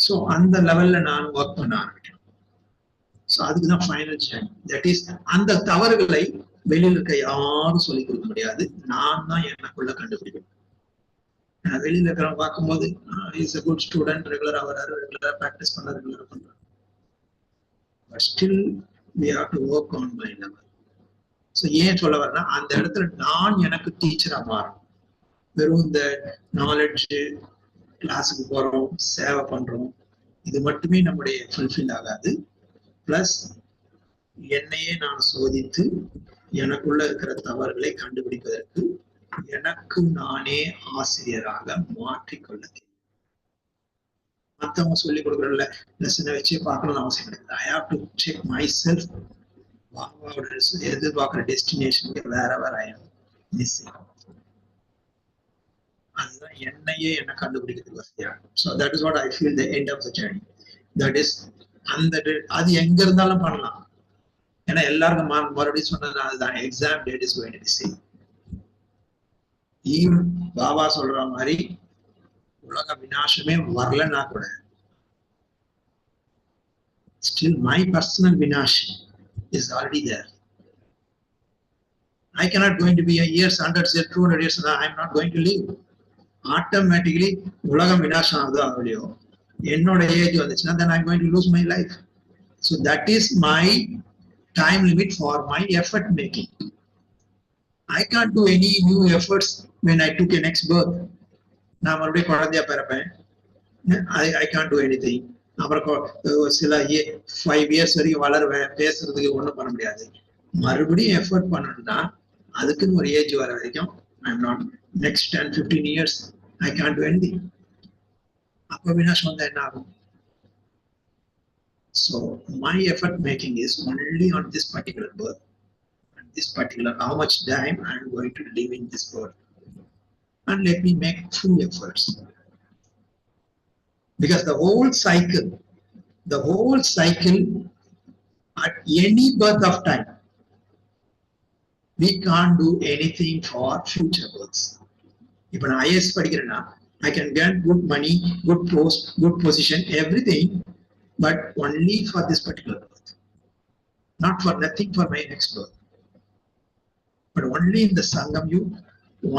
So அந்த லெவல்ல நான் ஒர்க் பண்ண ஆரம்பிக்கணும். ஸோ அதுக்குதான் ஃபைனல் ஜர்னி. தட் இஸ், அந்த தவறுகளை வெளியில இருக்க யாரும் சொல்லிக் கொடுக்க முடியாது, நான் தான் எனக்குள்ள கண்டுபிடிக்கணும். வெளியில இருக்கிறவங்க பார்க்கும்போது இஸ் a good student, ரெகுலரா வராரு, ரெகுலரா ப்ராக்டிஸ் பண்ண, ரெகுலரா பண்றாரு. But still we have to work on my level. So ஏன் சொல்ல வரேன்னா அந்த இடத்துல நான் எனக்கு டீச்சரா மாறும். வெறும் இந்த நாலேஜ், கிளாஸுக்கு போறோம், சேவை பண்றோம், இது மட்டுமே நம்முடைய ஃபுல்ஃபில் ஆகாது. பிளஸ் என்னையே நான் சோதித்து எனக்குள்ள இருக்கிற தவறுகளை கண்டுபிடிப்பதற்கு எனக்கு நானே ஆசிரியராக மாற்றிக்கொள்ள தெரியும். மற்றவங்க சொல்லிக் கொடுக்குறதுல லெசனை வச்சே பார்க்கணும்னு அவசியம் கிடையாது. I have to check my self. பாபாவோட எதிர்பார்க்கிற டெஸ்டினேஷனுக்கு வேற வேற மிஸ்ஸிங். அதுதான் என்னையே என்ன கண்டுபிடிக்கிறதுக்கு வசதியா. So that is what I feel the end of the journey. That is அந்த அது எங்க இருந்தாலும் பண்ணலாம். ஏன்னா எல்லாருக்கும் மறுபடியும் சொன்னது அதுதான், exam date is going to be same. Even Baba சொல்ற மாதிரி உலக விநாசமே வரலன்னா கூட still my personal vinash is already there. I cannot going to be a years, 100 years, 200 years, I am not going to live. Automatically உலகம் விநாசம் ஆகுதோ ஆகலையோ என்னோட age வந்துச்சுன்னா then I am going to lose my life. So that is my time limit for my effort making. I can't do any new efforts when I took a next birth. நான் மறுபடியும் குழந்தையா பிறப்பேன். I can't do anything. அப்புறம் சில 5 years வரைக்கும் வளருவேன், பேசுறதுக்கு ஒண்ணும் பண்ண முடியாது. மறுபடியும் எஃபர்ட் பண்ணணும்னா அதுக்குன்னு ஒரு ஏஜ் வர வரைக்கும் I am not next 10-15 years I can't do anything. அப்ப விநாசம் வந்தா என்ன ஆகும்? So my effort making is only on this particular birth, and this particular how much time I am going to live in this birth, and let me make full efforts. Because the whole cycle at any birth of time, we can't do anything for future births. If an IAS படிக்கிறேன்னா I can get good money, good post, good position, everything, but only for this particular birth, not for nothing for my next birth. But only in the Sangam Yuga,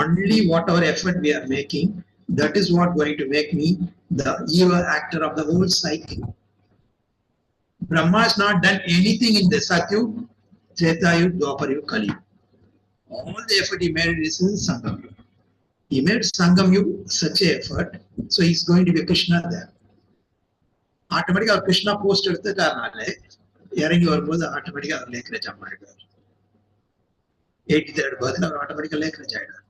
only whatever effort we are making, that is what going to make me the evil actor of the whole cycle. Brahma has not done anything in the Satyug, Tretayug, Dwapar, Kali. All the effort he made is in Sangam Yuga. He made Sangam Yuga such an effort, so he is going to be Krishna there. Automatically, our Krishna post எடுத்துட்டாருனாலே இறங்கி வரும்போது ஆட்டோமேட்டிக்கா அவர் லேக்கரேஜ் ஆமாயிடுவார். 83rd birthல அவர் ஆட்டோமேட்டிக்கா லேக்கரேஜ் ஆயிடுவார்.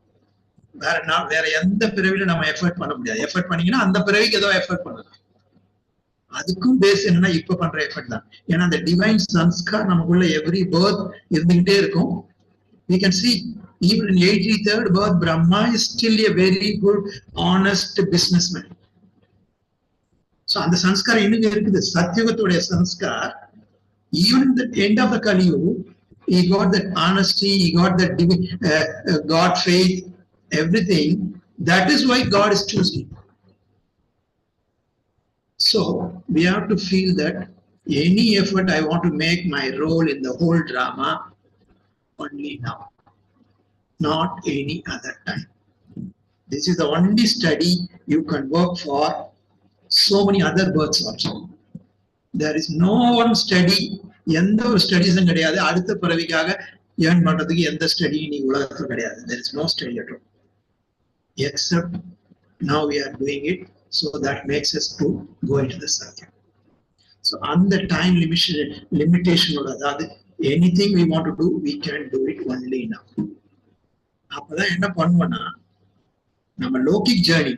வேற எந்த பிறவில நம்ம effort பண்ண முடியாது. எஃபர்ட் பண்ணீங்கன்னா அந்த பிறவிக்கு ஏதோ எஃபர்ட் பண்ணலாம். அதுக்கும் பேஸ் என்னன்னா இப்ப பண்ற எஃபர்ட் தான். ஏன்னா அந்த டிவைன் சன்ஸ்கார் நமக்குள்ள எவ்ரி பர்த் இருந்துகிட்டே இருக்கும். We can see even in 83rd birth, Brahma is still a very good, honest businessman. So அந்த சன்ஸ்கார் இன்னும் இருக்குது. சத்யுகத்துடைய sanskar, even in the end of the Kali Yuga, he got that honesty, he got that God faith, everything. That is why God is choosing. So we have to feel that any effort I want to make my role in the whole drama only now, not any other time. This is the only study you can work for so many other births also. There is no one study, எந்த ஒரு ஸ்டடிஸும் கிடையாது. அடுத்த பிறவிக்காக earn பண்றதுக்கு எந்த study நீ உலகத்துல கிடையாது. There is no study at all. Except now we are doing it, so that makes us to go into the circle. So on the time limitation, அதாவது anything we want to do, we can do it only now. அப்பதான் என்ன பண்ணுவோம்னா நம்ம logic journey,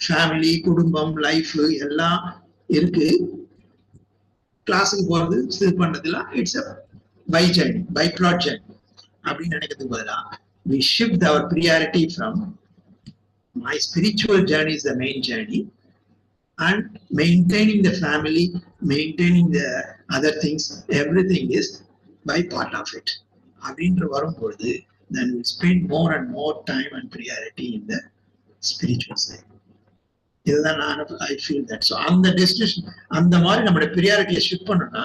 family, குடும்பம், life எல்லாம் இருக்கு. கிளாஸுக்கு போறது, இது பண்றதுலாம் it's a by journey, by flat journey அப்படின்னு நினைக்கிறதுக்கு பதிலா we shift our priority from my spiritual journey is the main journey, and maintaining the family, maintaining the other things, everything is by part of it. அப்படின்ற வரும்பொழுது then we spend more and more time and priority in the spiritual side. இதுதான் நான் I feel that. So அந்த destination, அந்த மாதிரி நம்மளுடைய priority shift பண்ணோம்னா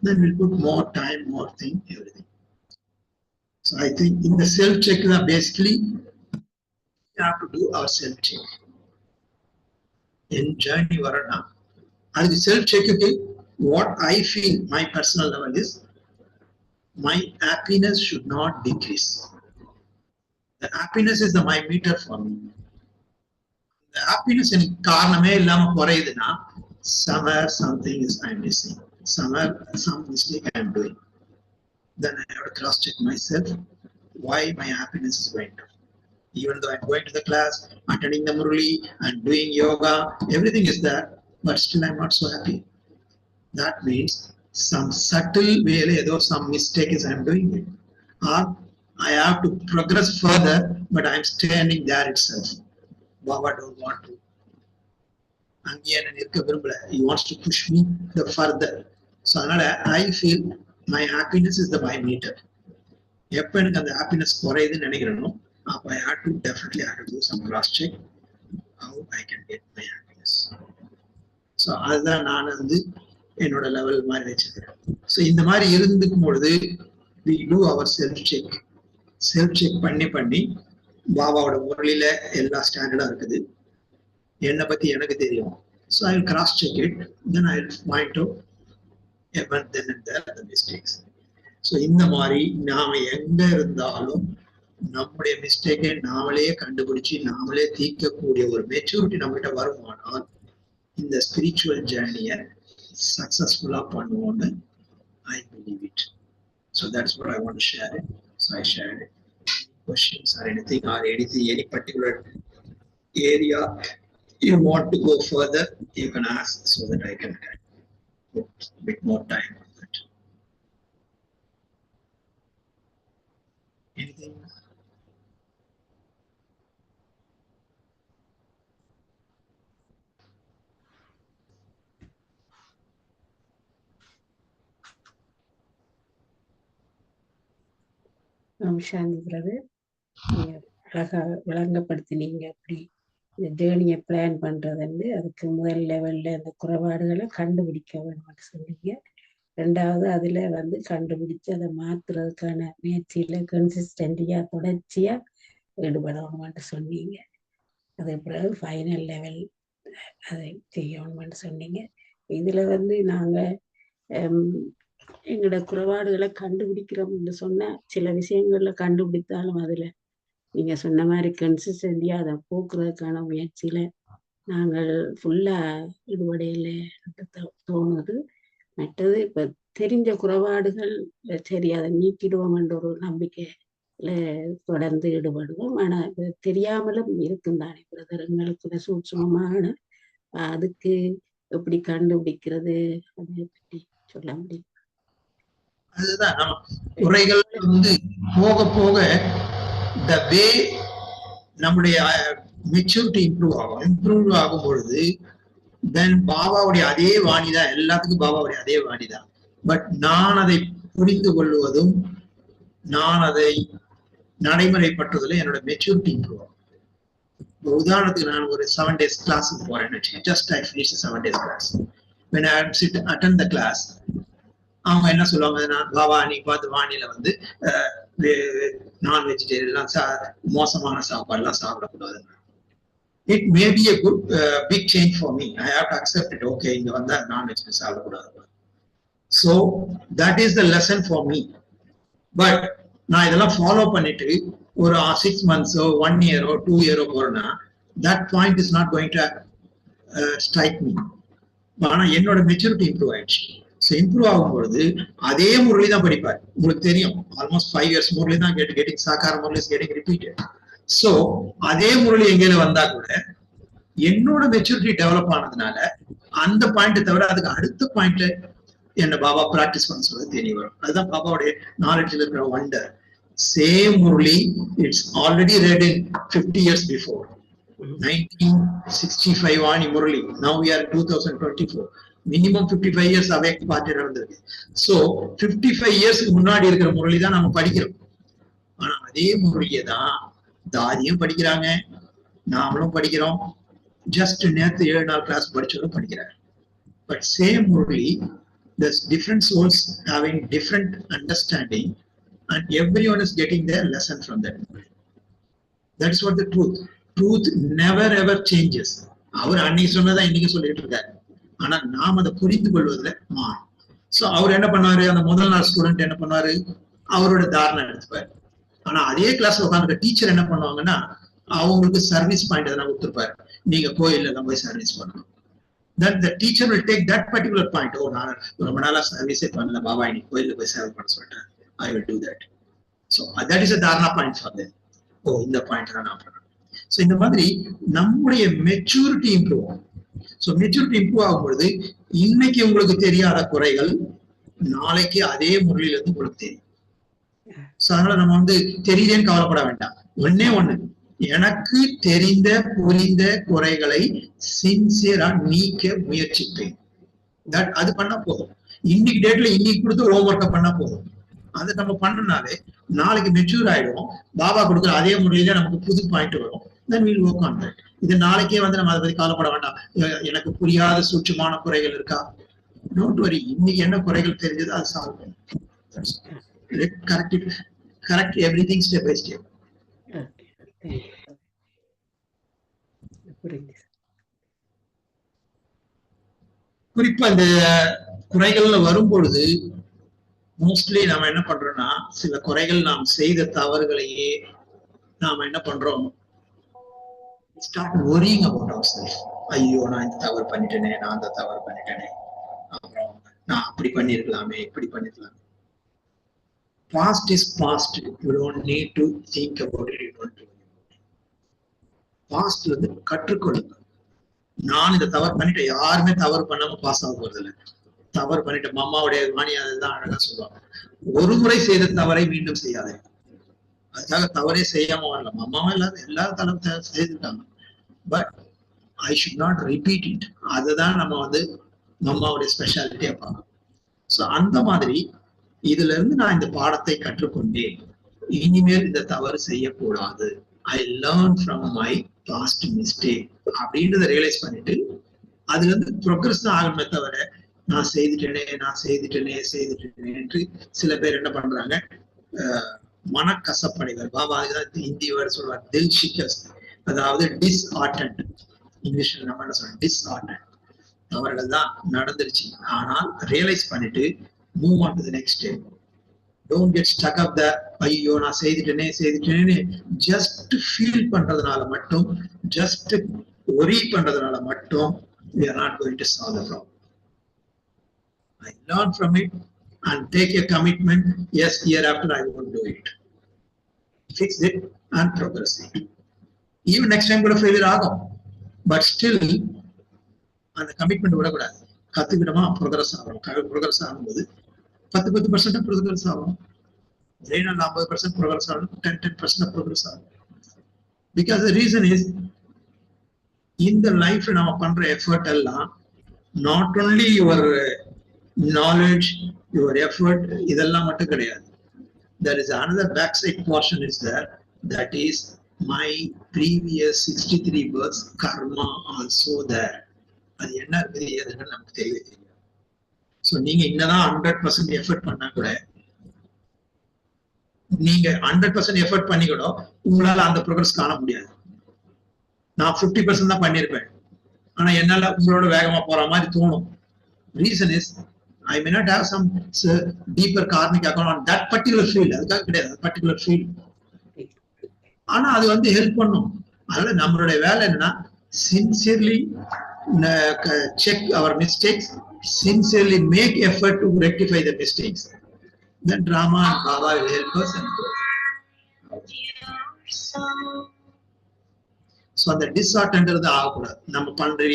then we'll put more time, more thing, everything. So I think in the self check that basically we have to do our self check. In journey varana, and the self check, okay, what I feel my personal level is my happiness should not decrease. The happiness is my meter for me. The happiness எனக்கு காரணமே இல்லாம குறையுதுன்னா somewhere something is I'm missing. Somewhere some mistake I'm doing. Then I have to cross check myself why my happiness is going down. Even though I'm going to the class, attending the Murli and doing yoga, everything is there, but still I'm not so happy. That means some subtle way, though some mistake is I'm doing it. Or I have to progress further, but I'm standing there itself. Baba don't want to. He wants to push me the further. So I feel my happiness is the my meter. எப்ப எனக்கு அந்த happiness குறையுதுன்னு நினைக்கிறேனோ அப்ப I have to definitely have to do some cross check how I can get my happiness. So அதுதான் நான் வந்து என்னோட level மாதிரி வச்சிருக்கேன். ஸோ இந்த மாதிரி இருந்துக்கும் பொழுது we do our self check பண்ணி பாபாவோட முரளியில எல்லா ஸ்டாண்டர்டா இருக்குது. என்னை பத்தி எனக்கு தெரியும். So I will cross check it, then I will point out even then and there the mistakes. So இந்த மாதிரி நாம எங்க இருந்தாலும் நம்முடைய மிஸ்டேக்கை நாமளே கண்டுபிடிச்சு நாமளே தீர்க்கக்கூடிய ஒரு மெச்சூரிட்டி நம்மகிட்ட வருமானால் இந்த ஸ்பிரிச்சுவல் ஜேர்னியை சக்சஸ்ஃபுல்லா பண்ணுவோம்னு I believe it. So that's what I want to share it. So I shared it. Questions or anything any particular area you want to go further, you can ask so that I can put a bit more time on that. Anything? Shanti brother, அழகா விளங்கப்படுத்தினீங்க. அப்படி இந்த ஜேர்னியை plan பண்றதுன்னு அதுக்கு முதல் லெவல்ல அந்த குறைபாடுகளை கண்டுபிடிக்க வேணும்னு சொன்னீங்க. ரெண்டாவது அதுல வந்து கண்டுபிடிச்சு அதை மாத்துறதுக்கான முயற்சியில கன்சிஸ்டன்டியா தொடர்ச்சியா ஈடுபடணும்னு சொன்னீங்க. அதே பிறகு ஃபைனல் லெவல் அதை செய்யணும்னு சொன்னீங்க. இதுல வந்து நாங்க எங்களோட குறைபாடுகளை கண்டுபிடிக்கிறோம்னு சொன்னா சில விஷயங்கள்ல கண்டுபிடித்தாலும் அதுல நீங்க சொன்ன மாதிரி கன்சிஸ்டன்டியா அதை போக்குறதுக்கான முயற்சியில நாங்கள் ஃபுல்லா ஈடுபடையில தோணுது. மற்றது இப்ப தெரிஞ்ச குறைபாடுகள் சரி அதை நீக்கிடுவோம் என்ற ஒரு நம்பிக்கையில தொடர்ந்து ஈடுபடுவோம். ஆனா தெரியாமலும் இருக்கும் தானே பிரதர், எங்களுக்கு சூட்சமமான அதுக்கு எப்படி கண்டுபிடிக்கிறது அதை பற்றி சொல்ல முடியும்? அதுதான் நம்ம குறைகள் வந்து போக போக the way நம்முடைய மெச்சூரிட்டி இம்ப்ரூவ் ஆகும் பொழுது தென் பாபாவுடைய அதே வாணிதான், எல்லாத்துக்கும் பாபாவுடைய அதே வாணிதான். பட் நான் அதை புரிந்து கொள்வதும் நான் அதை நடைமுறைப்படுத்துவதில் என்னோட மெச்சூரிட்டி இம்ப்ரூவ் ஆகும். உதாரணத்துக்கு நான் ஒரு 7 days கிளாஸுக்கு போறேன்னு just I finish 7 days class. when I attend the class, அவங்க என்ன சொல்லுவாங்க, நான் பாபா நீ பார்த்து வானில வந்து நான் வெஜிடேரியன் மோசமான சாப்பாடுலாம் சாப்பிடக்கூடாது. It may be a good big change for me. I have to accept it. Okay, இங்க வந்தா non-veg சாப்பிடக்கூடாது. So that is the lesson for me. But நான் இதெல்லாம் ஃபாலோ பண்ணிட்டு ஒரு 6 months 1 year 2 year போறேன்னா that point is not going to strike me. ஆனா என்னோட மெச்சூரிட்டி இம்ப்ரூவ் ஆயிடுச்சு. ஸோ இம்ப்ரூவ் ஆகும் பொழுது அதே முரளி தான் படிப்பார். உங்களுக்கு தெரியும், ஆல்மோஸ்ட் 5 years முரளி தான் getting Sakar Murli is getting repeated. So அதே முரளி எங்கேயில வந்தா கூட என்னோட மெச்சூரிட்டி டெவலப் ஆனதுனால அந்த பாயிண்ட் தவிர அதுக்கு அடுத்த பாயிண்ட்ல என்ன பாபா பிராக்டிஸ் பண்ண சொல்ல தெரிய வரும். அதுதான் பாபாவுடைய நாலேஜ்ல இருக்கிற wonder. Same Murli it's already read in 50 years before. 1965 Aani Murli. Now we are 2024. Minimum 55 years awake party நடந்திருக்கு. ஸோ 55 yearsக்கு முன்னாடி இருக்கிற முரளி தான் நம்ம படிக்கிறோம். ஆனா அதே முரளியை தான் தாதியும் படிக்கிறாங்க, நாமளும் படிக்கிறோம். ஜஸ்ட் நேற்று 7 நாள் கிளாஸ் படிச்சதும் படிக்கிறாங்க. But same Murali, there's different souls having different understanding and everyone is getting their lesson from that. That's what the truth never ever changes. அவர் அன்னைக்கு சொன்னதான் இன்னைக்கு சொல்லிட்டு இருக்காரு. ஆனா நாம் அதை புரிந்து கொள்வதில் மாறும். ஸோ அவர் என்ன பண்ணாரு, அந்த முதல் நாள் ஸ்டூடெண்ட் என்ன பண்ணாரு, அவரோட தாரணை எடுத்துப்பாரு. ஆனா அதே கிளாஸ்ல உட்காந்துருக்க டீச்சர் என்ன பண்ணுவாங்கன்னா அவங்களுக்கு சர்வீஸ் பாயிண்ட் எதனா கொடுத்துருப்பாரு, நீங்க கோயில்ல தான் போய் சர்வீஸ் பண்ணணும். Then the teacher will take that particular point. Oh, நான் ரொம்ப நாளா சர்வீஸே பண்ணல பாபா, இன்னைக்கு கோயில்ல போய் சேவை பண்ண சொல்லிட்டேன், I will do that. So that is a dharana point for them. ஓ, இந்த பாயிண்ட் தான் நான் பண்ணணும். ஸோ இந்த மாதிரி நம்முடைய மெச்சூரிட்டி இம்ப்ரூவ் ஆகும். ஸோ மெச்சூரிட்டி இம்ப்ரூவ் ஆகும்பொழுது இன்னைக்கு உங்களுக்கு தெரியாத குறைகள் நாளைக்கு அதே முறையில இருந்து உங்களுக்கு தெரியும். ஸோ அதனால நம்ம வந்து தெரியலேன்னு கவலைப்பட வேண்டாம். ஒன்னே ஒண்ணு, எனக்கு தெரிந்த புரிந்த குறைகளை சின்சியரா நீக்க முயற்சிப்பேன். அது பண்ணா போதும். இன்னைக்கு டேட்ல இன்னைக்கு கொடுத்து ஹோம் ஒர்க்கை பண்ணா போதும். அதை நம்ம பண்ணனாலே நாளைக்கு மெச்சூர் ஆயிடும். பாபா கொடுக்குற அதே முறையில நமக்கு புது பாயிண்ட் வரும். then we'll work on that. இது நாளைக்கே வந்து நம்ம அதை பத்தி கவலைப்பட வேண்டாம். எனக்கு புரியாத சூட்சமான குறைகள் இருக்கா, டோன்ட் வரி. இன்னைக்கு என்ன குறைகள் தெரிஞ்சது அது சால்வ் பண்ணும். Correct everything step by step. குறிப்பா இந்த குறைகள்ல வரும் பொழுது மோஸ்ட்லி நாம என்ன பண்றோம்னா, சில குறைகள் நாம் செய்த தவறுகளையே நாம என்ன பண்றோம், ஸ்டார்ட் worrying about ourselves. ஐயோ, நான் இந்த தவறு பண்ணிட்டேனே, நான் அந்த தவறு பண்ணிட்டேனே, அப்புறம் நான் அப்படி பண்ணிருக்கலாமே, இப்படி பண்ணிருக்கலாமே. Past is past. You don't need to think about it. You don't do it. Pastல இருந்து கற்றுக்கொள்ளுங்க. நான் இந்த தவறு பண்ணிட்டேன். யாருமே தவறு பண்ணாம பாஸ் ஆக போறது இல்லை. தவறு பண்ணிட்டேன். அம்மாவுடைய வாணி அதுதான் அழகா சொல்லுவாங்க, ஒரு முறை செய்த தவறை மீண்டும் செய்யாதே. அதுக்காக தவறே செய்யாம வரலாம். அம்மாவும் எல்லாரும் தவறு செய்திருக்காங்க. But I should not repeat it. அதுதான் நம்ம வந்து அம்மாவுடைய ஸ்பெஷாலிட்டியா பார்க்கணும். ஸோ அந்த மாதிரி இதுல இருந்து நான் இந்த பாடத்தை கற்றுக்கொண்டேன், இனிமேல் இந்த தவறு செய்யக்கூடாது. I learn from my past mistake அப்படின்றத ரியலைஸ் பண்ணிட்டு அதுல இருந்து ப்ரோக்ரஸ் தான் ஆகணுமே தவிர நான் செய்துட்டேனே என்று சில பேர் என்ன பண்றாங்க, மனக்கசப்படைகள். பாபா அதுதான் ஹிந்தி வேர்டு சொல்லுவாங்க, தில் ஷிக்கஸ், அதாவது டிஸ்ஆர்டன்ட். இங்கிலீஷ்ல நம்ம என்ன சொல்றோம், டிஸ்ஆர்டன்ட். தவறுகள் தான் நடந்துருச்சு, ஆனால் ரியலைஸ் பண்ணிட்டு move on to the next step. Don't get stuck up the ஐயோ நான் செய்துட்டேனே ஜஸ்ட் ஃபீல் பண்றதுனால மட்டும், ஜஸ்ட் ஒரி பண்றதுனால மட்டும் we are not going to solve the problem. I learn from it and take a commitment. Yes, hereafter I won't do it. Fix it and progress it. Even next time கூட failure ஆகும், but still அந்த commitment விடக்கூடாது. கத்துக்கிட்டோமா progress ஆகும். Progress ஆகும்போது 10% progress ஆகும். 50% progress ஆகும், 10% progress ஆகும். Because the reason is, இந்த லைஃப்ல நம்ம பண்ற எஃபர்ட் எல்லாம் not only your knowledge, your effort, இதெல்லாம் மட்டும் கிடையாது. There is another backside portion is there, that is my previous 63 births karma also there. அது என்ன இருக்குது ஏதுன்னு நமக்கு தெரியவே தெரியாது. ஸோ நீங்க என்னதான் 100% எஃபர்ட் பண்ணா கூட, நீங்க 100% எஃபர்ட் பண்ணி கூட உங்களால அந்த ப்ரோக்ரஸ் காண முடியாது. நான் 50% தான் பண்ணிருப்பேன், ஆனா என்னால உங்களோட வேகமா போற மாதிரி தோணும். Reason is I may not have some deeper karmic account on that particular field. அதுக்காக கிடையாது, particular field. ஆனா அது வந்து ஹெல்ப் பண்ணும். அதனால நம்மளுடைய வேலை என்னன்னா, sincerely check our mistakes, sincerely make effort to rectify the mistakes. Then Rama and Baba will help us and go. So அந்த டிஸ்ஆர்டன்றது ஆகக்கூடாது. நம்ம பண்ற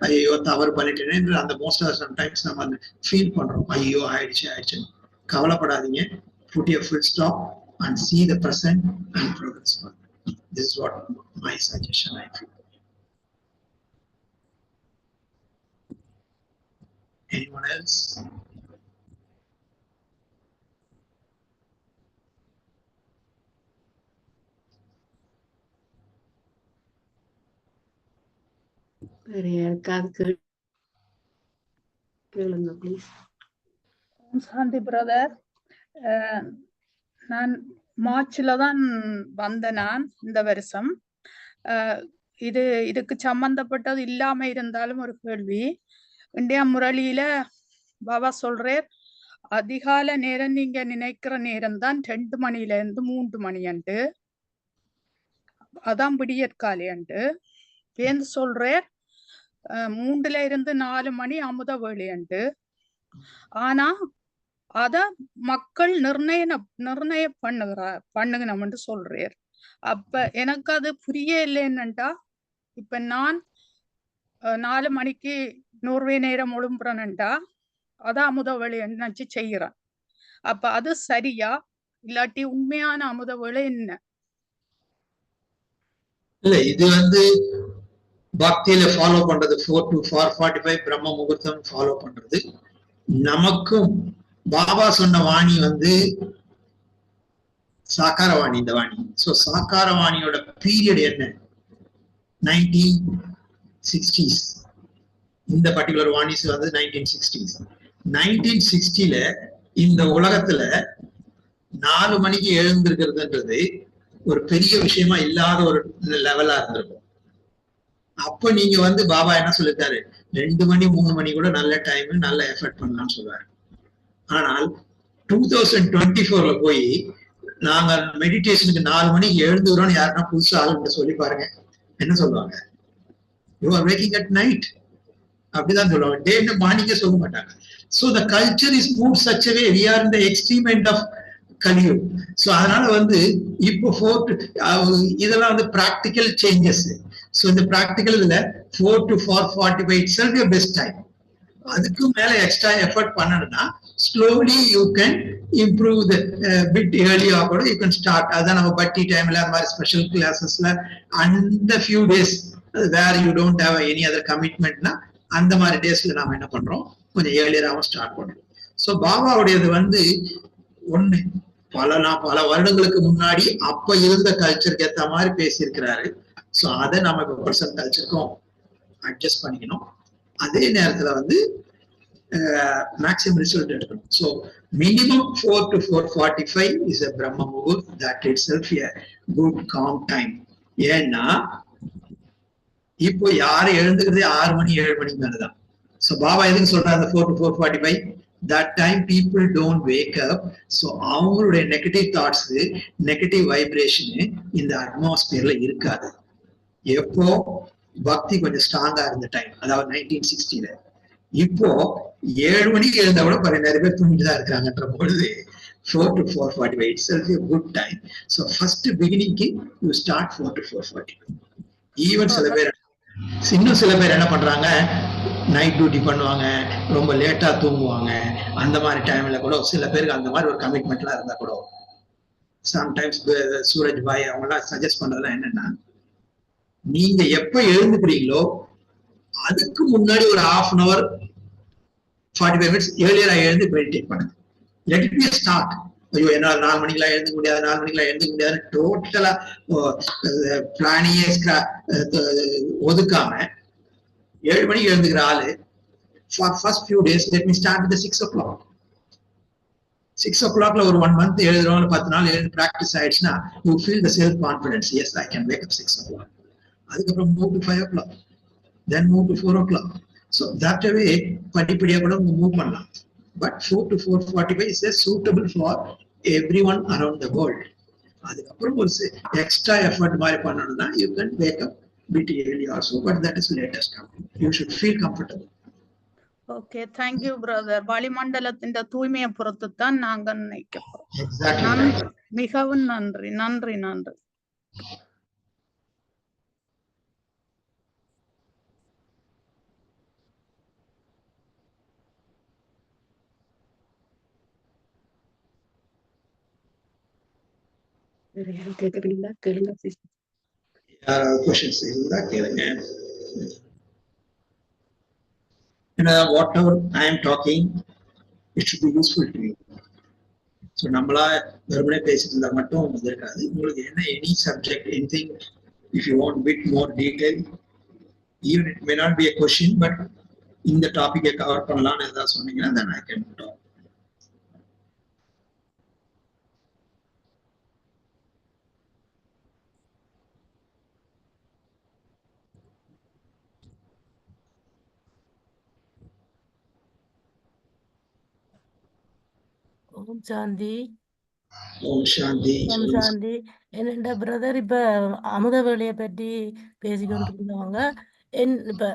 ஐயோ தவறு பண்ணிட்டேன்னு அந்த மோஸ்ட் ஆஃப் சம்டைம்ஸ் நம்ம அந்த ஃபீல் பண்றோம், ஐயோ ஆயிடுச்சு. கவலைப்படாதீங்க. Put a full stop and see the present and progress. This is what my suggestion I feel. Anyone else? கேளுங்க ப்ளீஸ். சாந்தி பிரதர், நான் தான் வந்தேன். நான் இந்த வருஷம் இதுக்கு சம்பந்தப்பட்டது இல்லாம இருந்தாலும் ஒரு கேள்வி. இந்தியா முரளியில பாபா சொல்றார், அதிகால நேரம் நீங்க நினைக்கிற நேரம் தான் 2 மணில இருந்து 3 மணி அண்டு அதான் விடியற்காலை அண்டு ஏன்னு சொல்றேன் 3ல இருந்து 4 மணி அமுத வேலை அண்டு ஆனா அத மக்கள் நிர்ணய பண்ணுங்கன்னு சொல்றார். அப்ப எனக்கு அது புரிய இல்லைன்னுட்டா இப்ப நான் 4 மணிக்கு நோர்வே நேரம் ஒழும்புறேன்னுட்டா அதான் அமுத வேலை நினைச்சு செய்யறேன். அப்ப அது சரியா இல்லாட்டி உண்மையான அமுத வேலை என்ன? இல்ல இது பக்தியில ஃபாலோ பண்றது 4 to 4:45 பிரம்ம முகூர்த்தம் ஃபாலோ பண்றது. நமக்கும் பாபா சொன்ன வாணி சாக்காரவாணி, இந்த வாணி. சோ சாக்காரவாணியோட பீரியட் என்ன? 1960s. இந்த பர்டிகுலர் வாணிஸ் 1960s. 1960ல இந்த உலகத்துல 4 மணிக்கு எழுந்திருக்கிறதுன்றது ஒரு பெரிய விஷயமா இல்லாத ஒரு லெவலா இருந்திருக்கும். அப்ப நீங்க பாபா என்ன சொல்லிருக்காரு, 2 மணி 3 மணி கூட நல்ல டைம், நல்ல எஃபர்ட் பண்ணலாம்னு சொல்லுவாரு. ஆனால் 2024ல போய் நாங்க மெடிடேஷனுக்கு 4 மணிக்கு எழுந்துக்கிறோம்னு யாருன்னா புதுசா ஆளுங்கிட்ட சொல்லி பாருங்க, என்ன சொல்லுவாங்க? You are waking at night அப்படிதான் சொல்லுவாங்க. டே மார்னிங்கே சொல்ல மாட்டாங்க. So the culture is moved such a way, we are in the extreme end of Kaliyug. So அதனால இப்போ இதெல்லாம் பிராக்டிக்கல் சேஞ்சஸ். சோ இந்த practical 4 to 4:45 itself your best time. அதுக்கு மேல எக்ஸ்ட்ரா எஃபர்ட் பண்ணணும்னா slowly you can improve the bit ஏர்லியா கூட you can start. அதான் நம்ம பட்டி டைம்ல அந்த மாதிரி ஸ்பெஷல் கிளாஸஸ்ல அந்த few days where you don't have any other கமிட்மெண்ட்னா அந்த மாதிரி டேஸ்ல நாம என்ன பண்றோம், கொஞ்சம் ஏர்லியராகவும் ஸ்டார்ட் பண்றோம். ஸோ பாபாவுடையது ஒண்ணு பல வருடங்களுக்கு முன்னாடி அப்ப இருந்த கல்ச்சருக்கு ஏத்த மாதிரி பேசியிருக்கிறாரு. ஸோ அதை நம்ம இப்போ பர்சனல் கல்ச்சருக்கும் அட்ஜஸ்ட் பண்ணிக்கணும். அதே நேரத்துல மேக்ஸிமம் ரிசல்ட் எடுக்கணும். So minimum 4 to 4:45 is a Brahma Muhurat. That itself a good calm time. ஏன்னா இப்போ யாரும் எழுந்துக்கிறதே 6 மணி 7 மணிக்கு மேலதான். ஸோ பாபா எதுக்கு சொல்றாரு 4 to 4:45? That time people don't wake up. So அவங்களுடைய நெகட்டிவ் தாட்ஸ், நெகட்டிவ் வைப்ரேஷன் இந்த அட்மாஸ்பியர்ல இருக்காது. எப்போ பக்தி கொஞ்சம் ஸ்ட்ராங்கா இருந்த டைம், அதாவது 1960ல. இப்போ 7 மணிக்கு எழுந்தா கூட நிறைய பேர் தூங்கிட்டு தான் இருக்காங்கன்ற பொழுது 4 to 4:45 itself a good time. So first beginning you start 4 to 4:45. Even இன்னும் சில பேர் என்ன பண்றாங்க, நைட் டியூட்டி பண்ணுவாங்க, ரொம்ப லேட்டா தூங்குவாங்க. அந்த மாதிரி டைம்ல கூட சில பேருக்கு அந்த மாதிரி ஒரு கமிட்மெண்ட்லாம் இருந்தா கூட சம்டைம்ஸ் சூரஜ் பாய் அவங்கலாம் சஜஸ்ட் பண்றதுலாம் என்னன்னா, நீங்க எப்ப எழுந்துக்கிறீங்களோ அதுக்கு முன்னாடி ஒரு 1/2 hour 45 minutes ஏர்லியரா எழுந்து மெடிடேட் பண்ணுங்க. Let it be a start. ஐயோ என்னால் 4 மணிக்கெல்லாம் எழுந்துக்க முடியாது, 4 மணிக்கெல்லாம் எழுந்துக்க முடியாது டோட்டலா பிளானியே ஒதுக்காம 7 மணிக்கு எழுந்துக்கிற ஆளு for first few days let me start with 6 o'clock. 6 o'clockல ஒரு 1 month எழுதுறோம், 10 நாள் எழுந்து ப்ராக்டிஸ் ஆயிடுச்சுன்னா you feel the self confidence. Yes I can wake up 6 o'clock. அதுக்கப்புறம் move to 5 o'clock, then move to 4 o'clock. So that way படிப்படியா கூட move பண்ணலாம். But 4 to 4:45 is suitable for everyone around the world. அதுக்கப்புறம் ஒரு extra effort மாதிரி பண்ணணும்னா you can wake up bit early also, but that is latest. You should feel comfortable. Okay, thank you brother. வளிமண்டலத்தின் தூய்மையை பொறுத்து தான் நாங்க நினைக்கிறோம். Exactly. மிகவும் நன்றி நன்றி நன்றி. கேளுங்க. Questions இருந்தா கேளுங்க. Whatever I am talking, it should be useful to you. So நம்மளா வெறுமனே பேசிட்டு இருந்தா மட்டும் இருக்காது. உங்களுக்கு என்ன any subject, anything, if you want bit more detail, even it may not be a question, but இந்த டாபிக்கை கவர் பண்ணலாம்னு ஏதாவது சொன்னீங்கன்னா then I can talk. ஓம் சாந்தி. ஓம் சாந்தி. ஓம் சாந்தி. என்னோட பிரதர் இப்ப அமுத வேலையை பற்றி பேசிக்கொண்டிருந்தவங்க இப்ப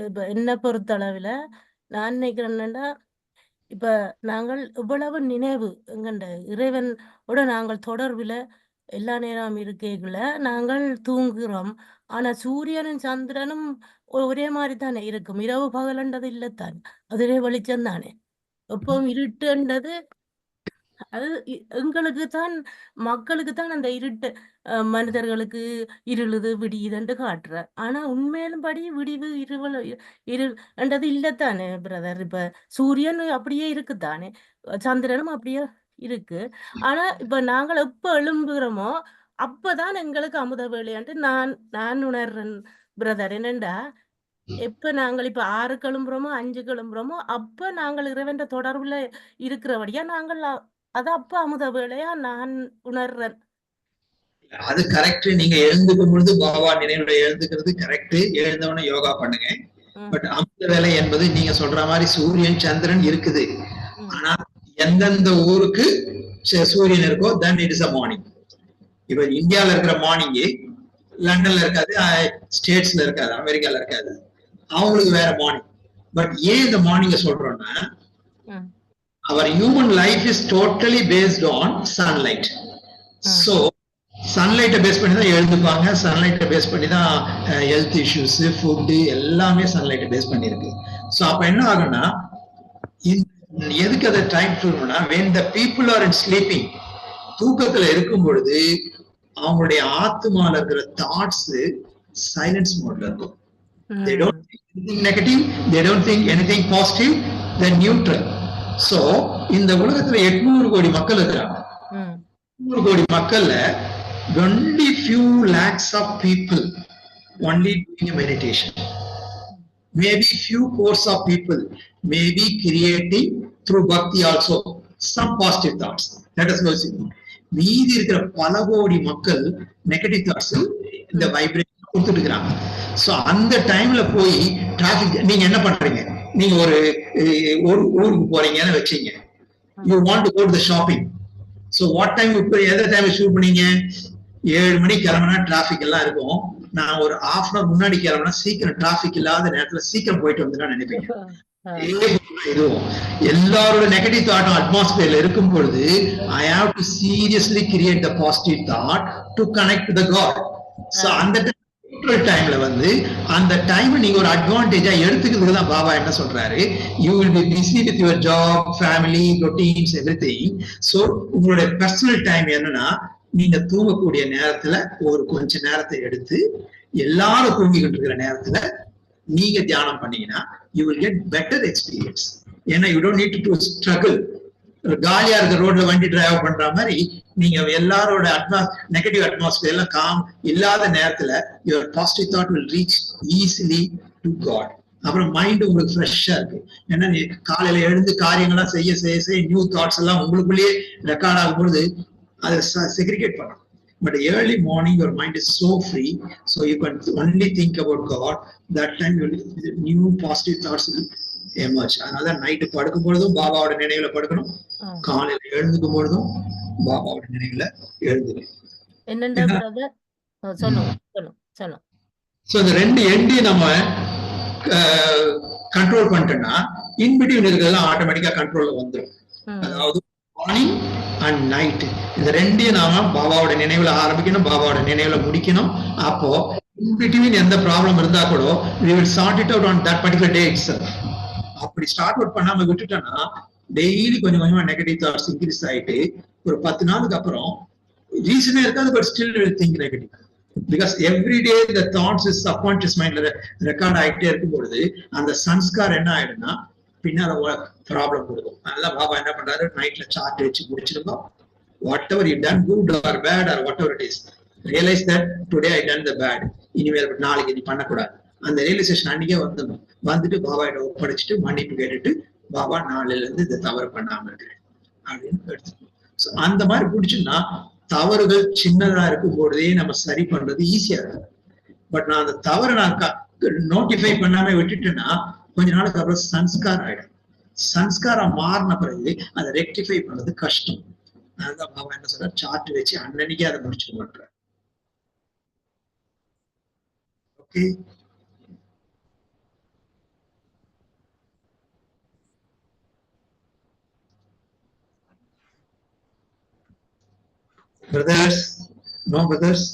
இப்ப என்னை பொறுத்த அளவுல நான் நினைக்கிறேன்னா, இப்ப நாங்கள் இவ்வளவு நினைவு எங்கண்ட இறைவனோட நாங்கள் தொடர்புல எல்லா நேரம் இருக்கைக்குள்ள நாங்கள் தூங்குகிறோம். ஆனா சூரியனும் சந்திரனும் ஒரே மாதிரி தானே இருக்கும். இரவு பகலன்றது இல்லைத்தானே, அதுவே வெளிச்சம் தானே. எப்பவும் இருட்டுன்றது அது எங்களுக்கு தான், மக்களுக்கு தான் அந்த இருட்டு, மனிதர்களுக்கு இருளுது விடியுதுன்னு காட்டுற. ஆனா உண்மையிலும் படி விடிவு இருள் என்றது இல்லத்தானே பிரதர். இப்ப சூரியன் அப்படியே இருக்குத்தானே, சந்திரனும் அப்படியே இருக்கு. ஆனா இப்ப நாங்கள் எப்ப எழும்புகிறோமோ அப்பதான் எங்களுக்கு அமுத வேலையான்ட்டு நான் உணர்றேன் பிரதர். என்னண்டா, எப்ப நாங்கள் இப்ப 6 கிளம்புறோமோ 5 கிளம்புறோமோ அப்ப நாங்கள் இறைவன் தொடர்புல இருக்கிறபடியா நாங்கள் அது அப்ப அமுத வேலையா நான் உணர்றேன். அது கரெக்ட். நீங்க எழுந்துக்கும் பொழுது பாபா நினைவுல எழுந்துக்கிறது கரெக்ட். எழுந்தவன யோகா பண்ணுங்க. பட் அமுத வேலை என்பது நீங்க சொல்ற மாதிரி சூரியன் சந்திரன் இருக்குது. ஆனா எந்தெந்த ஊருக்கு சூரியன் இருக்கோ then it is a morning. இப்ப இந்தியால இருக்கிற மார்னிங் லண்டன்ல இருக்காது, ஸ்டேட்ஸ்ல இருக்காது, அமெரிக்கால இருக்காது, அவங்களுக்கு வேற மார்னிங். பட் ஏன் இந்த மார்னிங்க சொல்றோம்னா, our human life is totally based on sunlight. So சன்லைட்டை பேஸ் பண்ணி தான் எழுந்துப்பாங்க, சன்லைட்டை பேஸ் பண்ணி தான் ஹெல்த் இஷ்யூஸ், ஃபுட்டு எல்லாமே சன்லைட்டை பேஸ் பண்ணிருக்கு. ஸோ அப்ப என்ன ஆகும்னா, எதுக்கு அதை டைம் சொல்லணும்னா, when the people are in sleeping, தூக்கத்துல இருக்கும் பொழுது அவங்களுடைய ஆத்மால இருக்கிற தாட்ஸ் சைலன்ஸ் மோட்ல இருக்கும். They don't think anything negative, they don't think anything positive, they're neutral. So இந்த உலகத்துல 800 கோடி மக்கள் இருக்கிறாங்க. 800 கோடி மக்கள்ல only few lakhs of people only doing a meditation. Maybe few crores of people may be creating through bhakti also some positive thoughts. Let us go see. மீதி இருக்கிற பல கோடி மக்கள் நெகட்டிவ் தாட்ஸ் இந்த வைப்ரேஷன் கொடுத்துட்டு இருக்காங்க. சோ அந்த டைம்ல போய் டிராபிக் நீங்க என்ன பண்றீங்க? நீங்க ஒரு ஊருக்கு போறீங்கன்னு வச்சீங்க. You want to go to the shopping. So what time எந்த டைம் ஷூட் பண்ணீங்க? 7 மணிக்கு கிளம்பினா டிராபிக் எல்லாம் இருக்கும். நான் ஒரு half an hour முன்னாடி கிளம்பினா சீக்கிரம் டிராபிக் இல்லாத நேரத்துல சீக்கிரம் போயிட்டு வந்து நினைப்பீங்க. இதுவும் எல்லாரோட நெகட்டிவ் தாட்டும் அட்மாஸ்பியர்ல இருக்கும் பொழுது I have to seriously create the positive thought to connect to the God. So அந்த டைம்ல வந்து அந்த டைம் நீங்க ஒரு அட்வான்டேஜா எடுத்துக்கிறதுக்கு தான் பாபா என்ன சொல்றாரு, you will be busy with your job, family, routines, everything. So உங்களுடைய பர்சனல் டைம் என்னன்னா, நீங்க தூங்கக்கூடிய நேரத்துல ஒரு கொஞ்ச நேரத்தை எடுத்து எல்லாரும் தூங்கிக்கிட்டு இருக்கிற நேரத்துல நீங்க தியானம் பண்ணீங்கன்னா you will get better experience. ஏன்னா you don't need to struggle. காலியா இருக்க ரோட்ல வண்டி டிரைவ் பண்ற மாதிரி நீங்க எல்லாரோட நெகட்டிவ் அட்மாஸ்பியர் எல்லாம் காம் இல்லாத நேரத்துல your positive thought will reach easily to God. அப்புறம் மைண்ட் உங்களுக்கு ஃப்ரெஷ்ஷா இருக்கு. ஏன்னா காலையில எழுந்து காரியங்கள்லாம் செய்ய நியூ தாட்ஸ் எல்லாம் உங்களுக்குள்ளேயே ரெக்கார்ட் ஆகும் பொழுது அதை செக்ரிகேட் பண்ணணும். But early morning, your mind is so free, so you can only think about God. That time, new positive thoughts will emerge. Another night, படுக்கும் பொழுதும் பாபாவோட நினைவுல படுக்கணும், காலையில எழுந்துக்கும் பொழுதும் பாபாவோட நினைவுல எழுந்துக்கணும். என்னண்டா பிரதர் சொல்லுங்க. So இந்த ரெண்டு எண்டையும் நம்ம கண்ட்ரோல் பண்ணிட்டோம்னா இன்பிட்வீன் இருக்கிறதெல்லாம் ஆட்டோமேட்டிக்கா கண்ட்ரோல்ல வந்துடும். அதாவது மார்னிங் அண்ட் நைட் இந்த ரெண்டையும் நாம பாபாவோட நினைவுல ஆரம்பிக்கணும், பாபாவோட நினைவுல முடிக்கணும். அப்போ இன்பிட்வீன் எந்த ப்ராப்ளம் இருந்தா கூட we will sort it out on that particular day itself. அப்படி ஸ்டார்ட் அவுட் பண்ணாம விட்டுட்டோம்னா டெய்லி கொஞ்சம் கொஞ்சமா நெகட்டிவ் தாட்ஸ் இன்க்ரீஸ் ஆயிட்டு ஒரு 10 நாளுக்கு அப்புறம் ரீசனே இருக்காது, but still will think negative. Because every day the thoughts is subconscious mindல ரெக்கார்ட் ஆகிட்டே இருக்கும் பொழுது அந்த சன்ஸ்கார் என்ன ஆயிடும்னா பின்னால ப்ராப்ளம் கொடுக்கும். அதனால பாபா என்ன பண்றாரு, நைட்ல சார்ட் வச்சு முடிச்சிருங்க. Whatever you done, good or bad or whatever it is, realise that today I done the bad, இனிமேல் நாளைக்கு நீ பண்ணக்கூடாது. அந்த ரியலைசேஷன் அன்னைக்கே வந்துட்டு பாபா கிட்ட ஒப்படைச்சிட்டு மன்னிப்பு கேட்டுட்டு பாபா நாளையில இருந்து இந்த தவறு பண்ணாம இருக்கிறேன் அப்படின்னு எடுத்துக்கணும். அந்த மாதிரி பிடிச்சுன்னா தவறுகள் சின்னதா இருக்கும் பொழுதே நம்ம சரி பண்றது ஈஸியா இருக்கும். பட் நான் அந்த தவறை நான் நோட்டிஃபை பண்ணாம விட்டுட்டேன்னா கொஞ்ச நாளுக்கு அப்புறம் சன்ஸ்கார் ஆயிடும். சன்ஸ்காரம் மாறின பிறகு அதை ரெக்டிஃபை பண்றது கஷ்டம். அதான் பாபா என்ன சொல்ற, சார்ட் வச்சு அன்னன்னைக்கு அதை முடிச்சு பண்ற. Okay, brothers, no brothers.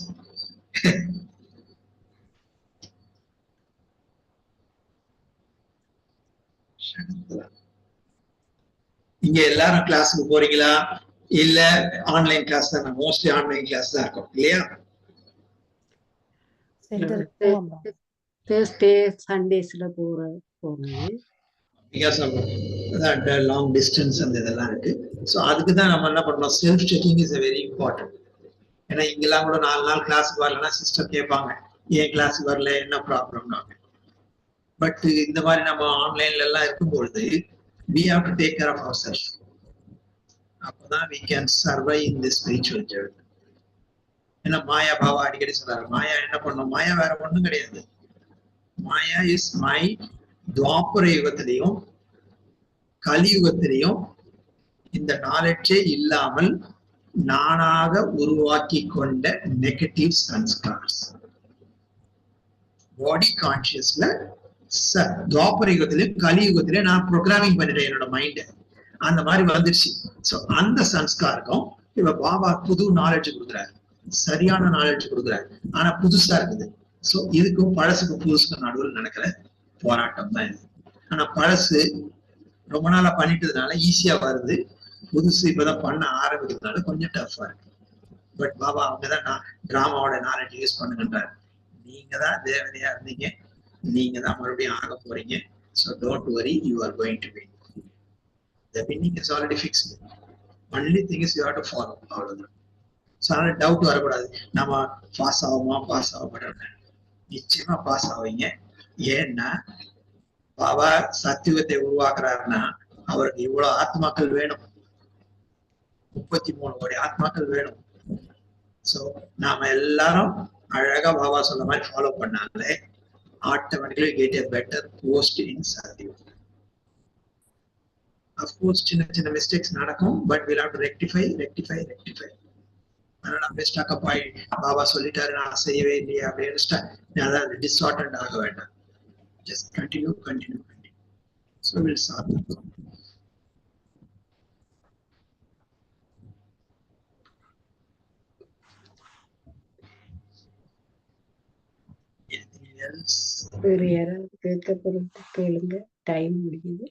இங்க எல்லாரும் கிளாஸுக்கு போறீங்களா? இல்ல ஆன்லைன் கிளாஸ் தான்? மோஸ்ட்லி ஆன்லைன் கிளாஸ் தான் இருக்கும் இல்லையா? தேர்ஸ்டே சண்டேஸ்ல போறது பிகாஸ் ஆஃப் லாங் டிஸ்டன்ஸ் அந்த இதெல்லாம் இருக்கு. ஸோ அதுக்கு தான் நம்ம என்ன பண்ணோம், self checking is very important. ஏன்னா இங்கெல்லாம் கூட 4 நாள் கிளாஸுக்கு வரலன்னா சிஸ்டர் கேட்பாங்க, ஏன் கிளாஸுக்கு வரல, என்ன ப்ராப்ளம்னா. பட் இந்த மாதிரி நம்ம ஆன்லைன்ல எல்லாம் இருக்கும்பொழுது we have to take care of ourselves. அப்பதான் we can survive in this spiritual journey. ஏன்னா மாயா பாபா அடிக்கடி சொல்றாரு, மாயா என்ன பண்ணும், மாயா வேற ஒண்ணும் கிடையாது. மாயா இஸ் மை துவாபர யுகத்திலையும் கலியுகத்திலையும் இந்த நாலேஜே இல்லாமல் நானாக உருவாக்கி கொண்ட நெகட்டிவ் சன்ஸ்கார்ஸ். பாடி கான்சியஸ்ல துவாபர யுகத்திலையும் கலியுகத்திலையும் நான் ப்ரோக்ராமிங் பண்ணிட்டேன் என்னோட மைண்ட், அந்த மாதிரி வந்துருச்சு. ஸோ அந்த சன்ஸ்காருக்கும் இப்ப பாபா புது நாலேஜ் கொடுக்குறாரு, சரியான நாலேஜ் கொடுக்குறாரு, ஆனா புதுசா இருக்குது. ஸோ இதுக்கும் பழசுக்கும் புதுசுக்கும் நடுவில் நடக்கிற போராட்டம் தான் இது. ஆனா பழசு ரொம்ப நாளா பண்ணிட்டதுனால ஈஸியா வருது, புதுசு இப்பதான் பண்ண ஆரம்பிக்கிறதுனால கொஞ்சம் டஃபா இருக்கு. பட் பாபா அவங்கதான் டிராமாவோட நாலேஜ் யூஸ் பண்ணுங்கன்றாரு. நீங்க தான் தேவதையா இருந்தீங்க, நீங்க தான் மறுபடியும் ஆக போறீங்க. So don't worry, you are going to win. The winning is already fixed. Only thing is you have to follow. அவ்வளவுதான். ஸோ அதனால டவுட் வரக்கூடாது, நம்ம பாஸ் ஆகுமா பாஸ் ஆக மாட்டோம். நிச்சயமா பாஸ் ஆவீங்க. ஏன்னா பாபா சத்தியுகத்தை உருவாக்குறாருன்னா அவருக்கு இவ்வளவு ஆத்மாக்கள் வேணும், 33 கோடி ஆத்மாக்கள் வேணும். ஸோ நாம எல்லாரும் அழகா பாபா சொன்ன மாதிரி ஃபாலோ பண்ணாலே automatically get a better post in Satya Yuga. Of course சின்ன சின்ன மிஸ்டேக்ஸ் நடக்கும், but we'll have to rectify. அதனால நம்ம ஸ்டக் அப் ஆகி பாபா சொல்லிட்டாரு நான் செய்யவே இல்லையா அப்படின்னு அதாவது டிஸ்ஆர்டர்ட் ஆக வேண்டாம். Just continue. So we'll solve it. Anything else? வேற யாராவது கேட்க போறது கேளுங்க, டைம் முடியுது.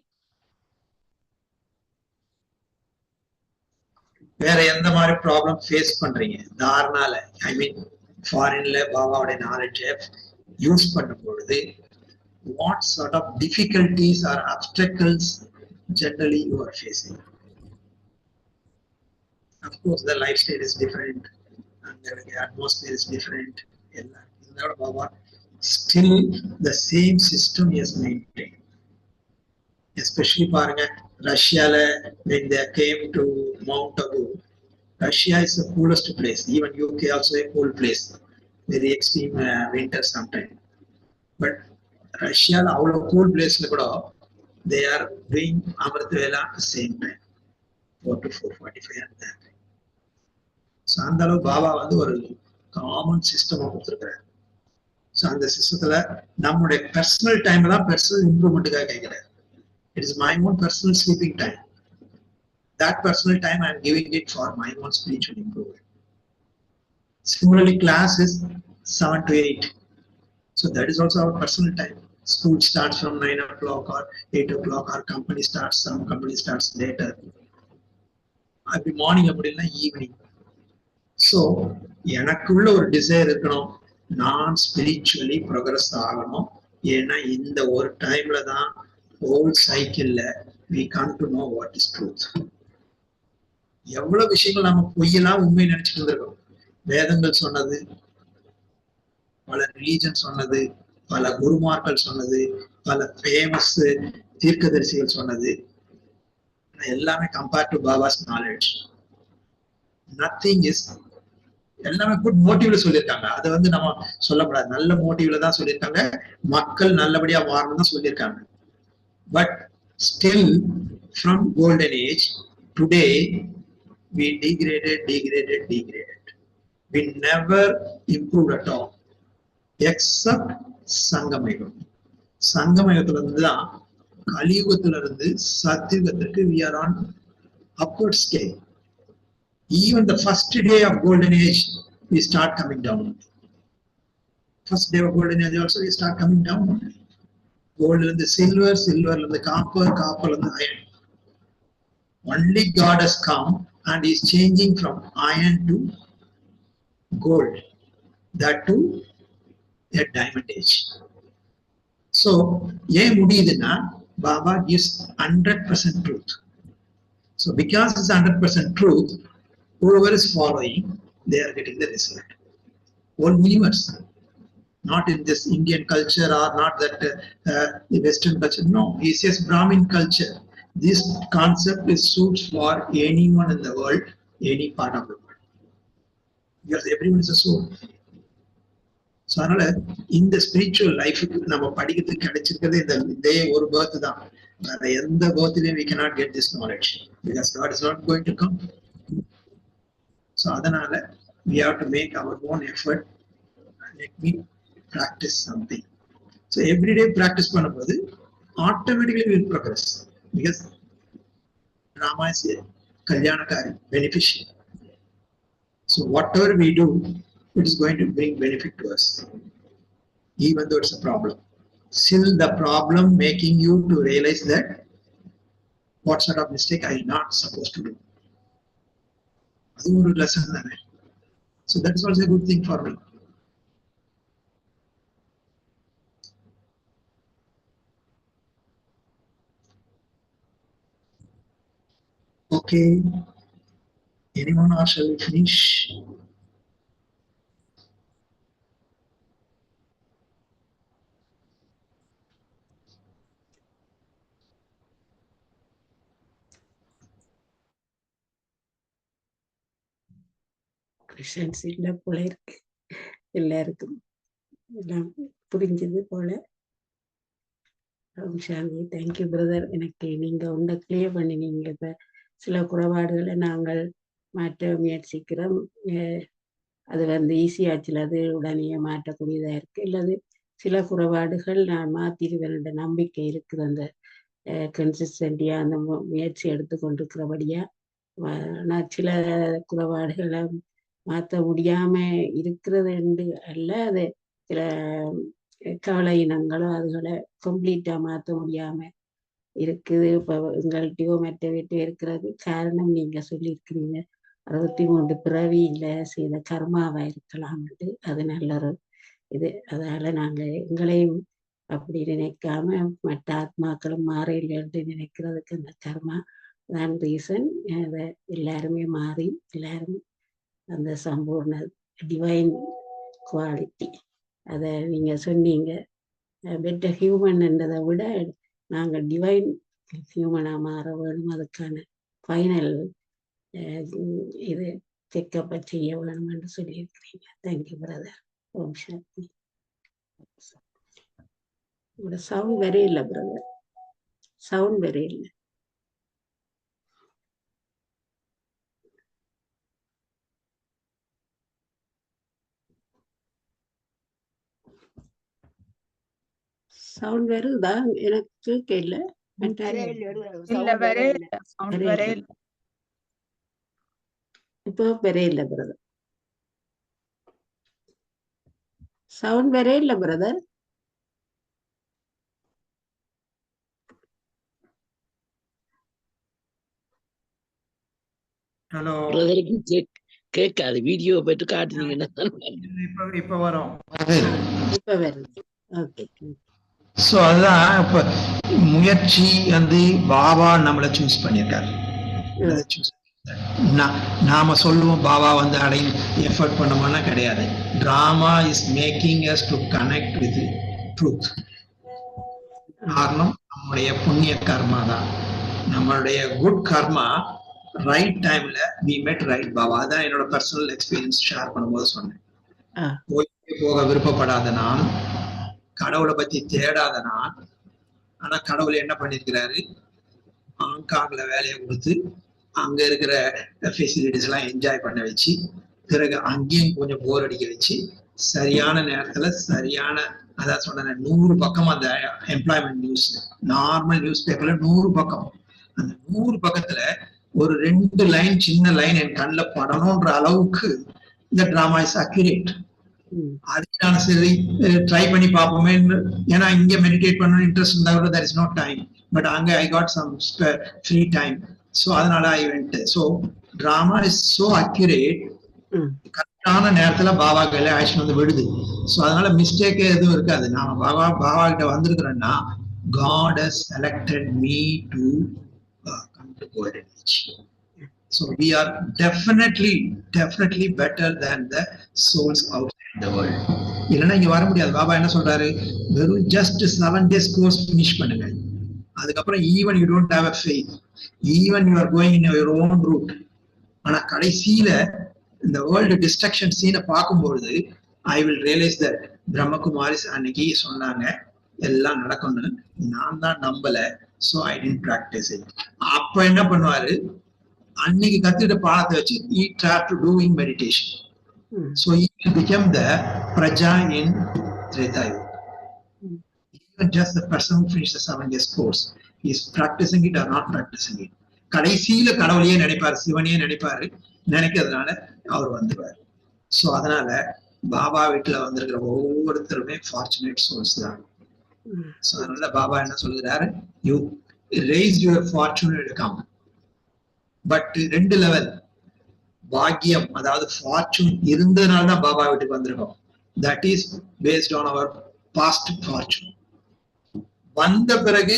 வேற எந்த மாதிரி ப்ராப்ளம் ஃபேஸ் பண்றீங்க தாரணால? ஐ மீன் ஃபாரின்ல பாபாவோட நாலேஜ் யூஸ் பண்ணும் பொழுது what sort of difficulties or obstacles generally you are facing? Of course the lifestyle is different and the atmosphere is different. Baba still the same system is maintained. Especially பாருங்க ரஷ்யால when they came to Mount Abu, Russia is the coolest place. Even UK also a cool place, very extreme winter sometime. But Russia அவ்வளவு cool placeல கூட they are doing Amrit Vela at the same time 4 to 4:45 and that. So அந்த அளவு பாபா வந்து ஒரு common system கொடுத்துருக்காரு. So அந்த சிஸ்டத்துல நம்முடைய பர்சனல் டைம் தான் பர்சனல் இம்ப்ரூவ்மெண்ட்டுக்காக கேட்கிறேன். It is my own personal sleeping time. That personal time I am giving it for my own spiritual improvement. Similarly, class is 7 to 8. So that is also our personal time. School starts from 9 o'clock or 8 o'clock. Our company starts, some company starts later. Every morning அப்படின்னா evening. So எனக்குள்ள ஒரு desire இருக்கணும், நான் spiritually progress ஆகணும். ஏன்னா இந்த ஒரு டைம்ல தான் whole cycle we come to know what is truth. எவ்வளவு விஷயங்கள் நம்ம பொய்யெல்லாம் உண்மை நினைச்சிட்டு இருந்திருக்கோம். வேதங்கள் சொன்னது, பல ரிலீஜன் சொன்னது, பல குருமார்கள் சொன்னது, பல ஃபேமஸ் தீர்க்கதரிசிகள் சொன்னது எல்லாமே கம்பேர்ட் டு பாபாஸ் நாலேஜ். நத்திங் இஸ், எல்லாமே குட் மோட்டிவ்ல சொல்லியிருக்காங்க. அதை வந்து நம்ம சொல்லக்கூடாது, நல்ல மோட்டிவ்ல தான் சொல்லியிருக்காங்க. மக்கள் நல்லபடியா மாறணும் தான் சொல்லியிருக்காங்க. But Still, from golden age, today we degraded. We never improved at all, except Sangamagam. Sangamagathula irundhu da Kaliyugathula irundhu Satyugathukku we are on upward scale. Even the first day of golden age, we start coming down. First day of golden age also we start coming down. Gold and the silver and the copper and the iron. Only God has come and is changing from iron to gold. That too at diamond age. So, Baba gives 100% truth. So because it's 100% truth, whoever is following, they are getting the result. Whole universe. Not in this Indian culture or not that the Western culture. No, he says Brahmin culture. This concept is suits for anyone in the world, any part of the world. Because everyone is a soul. So, in the spiritual life, நம்ம படிக்கிறதுக்கு கிடைச்சிருக்கிறது இந்த ஒரு birth தான். வேற எந்த birthலயும் we cannot get this knowledge because God is not going to come. So, அதனால we have to make our own effort. Let me practice something. So every day practice பண்ணும்போது automatically we will progress because Rama is a Kalyanakari, beneficial. So whatever we do, it is going to bring benefit to us, even though it's a problem. Still the problem making you to realize that what sort of mistake I am not supposed to do. அது ஒரு lesson தானே. So that is also a good thing for me. Okay, anyone or shall we finish? Christians இல்லை போல இருக்கு எல்லாருக்கும் எல்லாம் புரிஞ்சது போல. ஷாந்தி, தேங்க்யூ பிரதர். எனக்கு நீங்க ஒன்றை கிளியர் பண்ணினீங்க. இப்ப சில குறைபாடுகளை நாங்கள் மாற்ற முயற்சிக்கிறோம். அது ஈஸியாச்சுல அது உடனே மாற்றக்கூடியதா இருக்கு. இல்லது சில குறைபாடுகள் நான் மாத்திருவேன் நம்பிக்கை இருக்குது. அந்த கன்சிஸ்டன்டியா அந்த முயற்சி எடுத்து கொண்டிருக்கிறபடியா நான் சில குறைபாடுகளை மாற்ற முடியாம இருக்கிறது என்று அல்ல, அது சில கவலை இனங்களோ அதுகளை கம்ப்ளீட்டா மாற்ற முடியாம இருக்குது. இப்ப எங்கள்கிட்டயோ மற்ற வீட்டோ இருக்கிறது காரணம் நீங்க சொல்லியிருக்கிறீங்க 63 பிறவியில செய்த கர்மாவா இருக்கலாம். அது நல்ல ஒரு இது. அதனால நாங்க எங்களையும் அப்படி நினைக்காம மற்ற ஆத்மாக்களும் மாறையில்லை நினைக்கிறதுக்கு அந்த கர்மா தான் ரீசன். அதை எல்லாருமே மாறி எல்லாரும் அந்த சம்பூர்ண டிவைன் குவாலிட்டி அதை நீங்க சொன்னீங்க. பெட்டர் ஹியூமன்ன்றதை விட நாங்கள் டிவைன் ஹியூமனா மாற வேணும். அதுக்கான ஃபைனல் இது செக்கப்பை செய்ய வேணும் என்று சொல்லியிருக்கிறீங்க. Thank you brother. ஓம் சாந்தி. உங்களோட சவுண்ட் வேற இல்லை பிரதர், சவுண்ட் வேற இல்லை. சவுண்ட் வருதா? எனக்கு கேட்கல. இப்போ வரே இல்லை பிரதர், சவுண்ட் வரே இல்லை பிரதர். ஹலோ கேட்காது. வீடியோ போயிட்டு காட்டுனீங்கன்னா இப்ப வரும். இப்ப வருது. ஓகே. ஸோ அதுதான் இப்ப முயற்சி பாபா நம்மளை சூஸ் பண்ணியிருக்காரு. நாம சொல்லுவோம் பாபா அடையும் எஃபர்ட் பண்ணோம்னா கிடையாது. Drama is making us to connect with truth. காரணம் நம்மளுடைய புண்ணிய கர்மா தான். நம்மளுடைய குட் கர்மா ரைட் டைம்ல வி மெட் ரைட் பாபா. அதான் என்னோட பர்சனல் எக்ஸ்பீரியன்ஸ் ஷேர் பண்ணும்போது சொன்னேன். போக விருப்பப்படாத நான், கடவுளை பத்தி தேடாத நான், ஆனா கடவுள் என்ன பண்ணிருக்கிறாரு, ஹாங்காங்ல வேலையை கொடுத்து அங்க இருக்கிற ஃபெசிலிட்டிஸ் எல்லாம் என்ஜாய் பண்ண வச்சு, பிறகு அங்கேயும் கொஞ்சம் போர் அடிக்க வச்சு, சரியான நேரத்துல சரியான, அதான் சொன்ன 100 பக்கம் அந்த எம்ப்ளாய்மெண்ட் நியூஸ், நார்மல் நியூஸ் பேப்பர்ல 100 பக்கம். அந்த 100 பக்கத்துல ஒரு 2 லைன், சின்ன லைன் என் கண்ணில் படணும்ன்ற அளவுக்கு இந்த டிராமா இஸ் அக்யூரேட். அதுக்கு நான் சரி ட்ரை பண்ணி பார்ப்போமே, ஏன்னா இங்க மெடிடேட் பண்ணணும் இன்ட்ரெஸ்ட் இருந்தா கூட there is no time, but அங்க I got some free time, so அதனால I went. So drama is so accurate, கரெக்டான நேரத்துல பாபா கையில ஆக்ஷன் வந்து விடுது. ஸோ அதனால மிஸ்டேக் எதுவும் இருக்காது. நாம பாபா கிட்ட வந்திருக்கிறோம்னா God has selected me to come to golden age. So we are definitely better than the souls outside the world. இல்லைன்னா இங்க வர முடியாது. பாபா என்ன சொல்றாரு, வெறும் just 7 days course finish பண்ணுங்க, அதுக்கப்புறம் even you don't have a faith, even you are going in your own route. ஆனா கடைசியில இந்த வேர்ல்டு டிஸ்ட்ரக்ஷன் சீனை பார்க்கும்பொழுது I will realise that Brahmakumaris அன்னைக்கு சொன்னாங்க எல்லாம் நடக்கணும்னு, நான் தான் நம்பல. So I didn't practice it. அப்ப என்ன பண்ணுவாரு, அன்னைக்கு கத்துக்கிட்ட பாடத்தை வச்சு he tried to doing meditation. So he became the Praja in Treta Yuga. Even just the person who finished the 7 days course, he is practicing it or not practicing it. கடைசியில கடவுளையே நினைப்பாரு, சிவனையே நினைப்பாரு, நினைக்கிறதுனால அவர் வந்துருவார். ஸோ அதனால பாபா வீட்டுல வந்திருக்கிற ஒவ்வொருத்தருமே ஃபார்ச்சுனேட் சோல்ஸ் தான். ஸோ அதனால பாபா என்ன சொல்கிறாரு, you raise your fortune come. But 2 level பாக்கியம், அதாவது ஃபார்ச்சூன் இருந்ததுனால தான் பாபா வீட்டுக்கு வந்திருக்கோம். That is based on our past fortune. வந்த பிறகு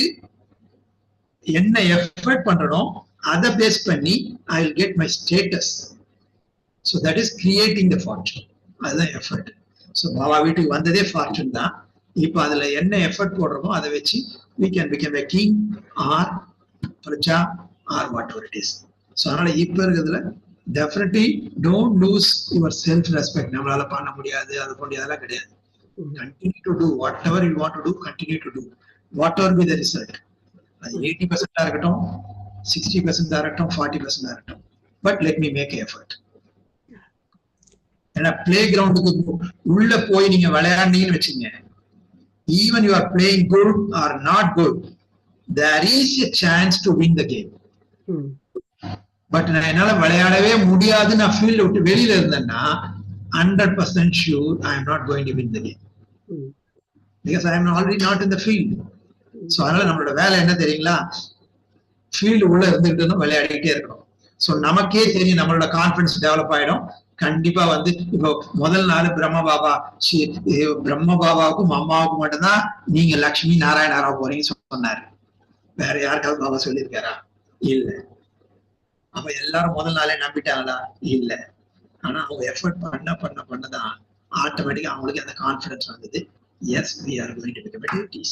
என்ன எஃபர்ட் பண்றோம் அதை பேஸ் பண்ணி I will get my status. So that is creating the fortune, அதுதான் எஃபர்ட். ஸோ பாபா வீட்டுக்கு வந்ததே ஃபார்ச்சூன் தான். இப்போ அதுல என்ன எஃபர்ட் போடுறோமோ அதை வச்சு we can become a king or பிரஜா or whatever it is. So அதனால இப்போ இருக்கிறதுல definitely don't lose your self respect. நம்மளால பண்ண முடியாது, அது அதெல்லாம் கிடையாது. Continue to do whatever you want to do, continue to do whatever be the result. அது 80% இருக்கட்டும், 60% இருக்கட்டும், 40% இருக்கட்டும், but let me make effort. ஏன்னா பிளே கிரவுண்டுக்கு உள்ள போய் நீங்க விளையாடுனீங்கன்னு வச்சுங்க, even you are playing good or not good, there is a chance to win the game. But நான் என்னால விளையாடவே முடியாது, நான் ஃபீல்ட விட்டு வெளியில இருந்தேன்னா 100% sure I am not going to win the game, because I am already not in the field. So அதனால நம்மளோட வேலை என்ன தெரியுங்களா, ஃபீல்டு உள்ள இருந்துகிட்டு விளையாடிக்கிட்டே இருக்கணும். ஸோ நமக்கே தெரியும், நம்மளோட கான்ஃபிடன்ஸ் டெவலப் ஆயிடும். கண்டிப்பா வந்து இப்போ முதல் நாள் பிரம்ம பாபாவுக்கும் அம்மாவுக்கும் மட்டும்தான் நீங்க லட்சுமி நாராயணாராவ போறீங்க சொன்னாரு. வேற யாருக்காவது பாபா சொல்லியிருக்காரா? இல்ல. அப்ப எல்லாரும் முதல் நாளே நம்பிட்டாங்களா? இல்ல. ஆனா அவங்க எஃபர்ட் பண்ணதான் ஆட்டோமேட்டிக்கா அவங்களுக்கு அந்த கான்ஃபிடன்ஸ் வந்தது. Yes, we are going to become deities.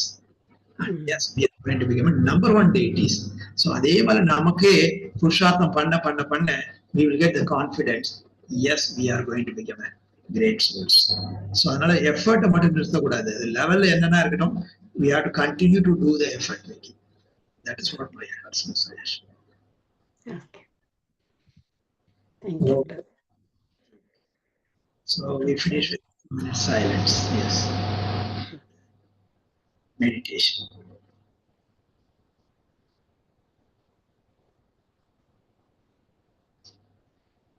And yes, we are going to become number 1 deities. So அதே மாதிரி நமக்கு புருஷார்த்தம் பண்ண we will get the confidence. Yes, we are going to become a great souls. So அதனால effort மட்டும் நிறுத்தக்கூடாது. லெவல்ல என்னன்னா இருக்கட்டும், we have to continue to do the effort making. That is what my personal suggestion. Okay. Thank you. So we finish with silence. Yes. Meditation.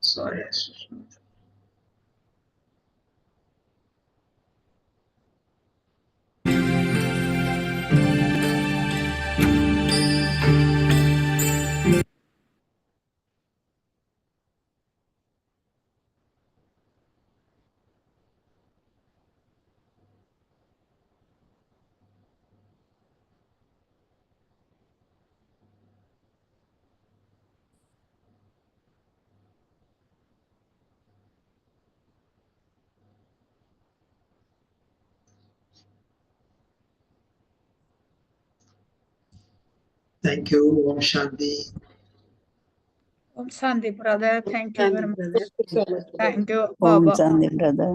Sorry. Thank you. Om Shanti. Om Shanti, brother. Thank you very much. Thank you, Om Baba. Shanti, brother.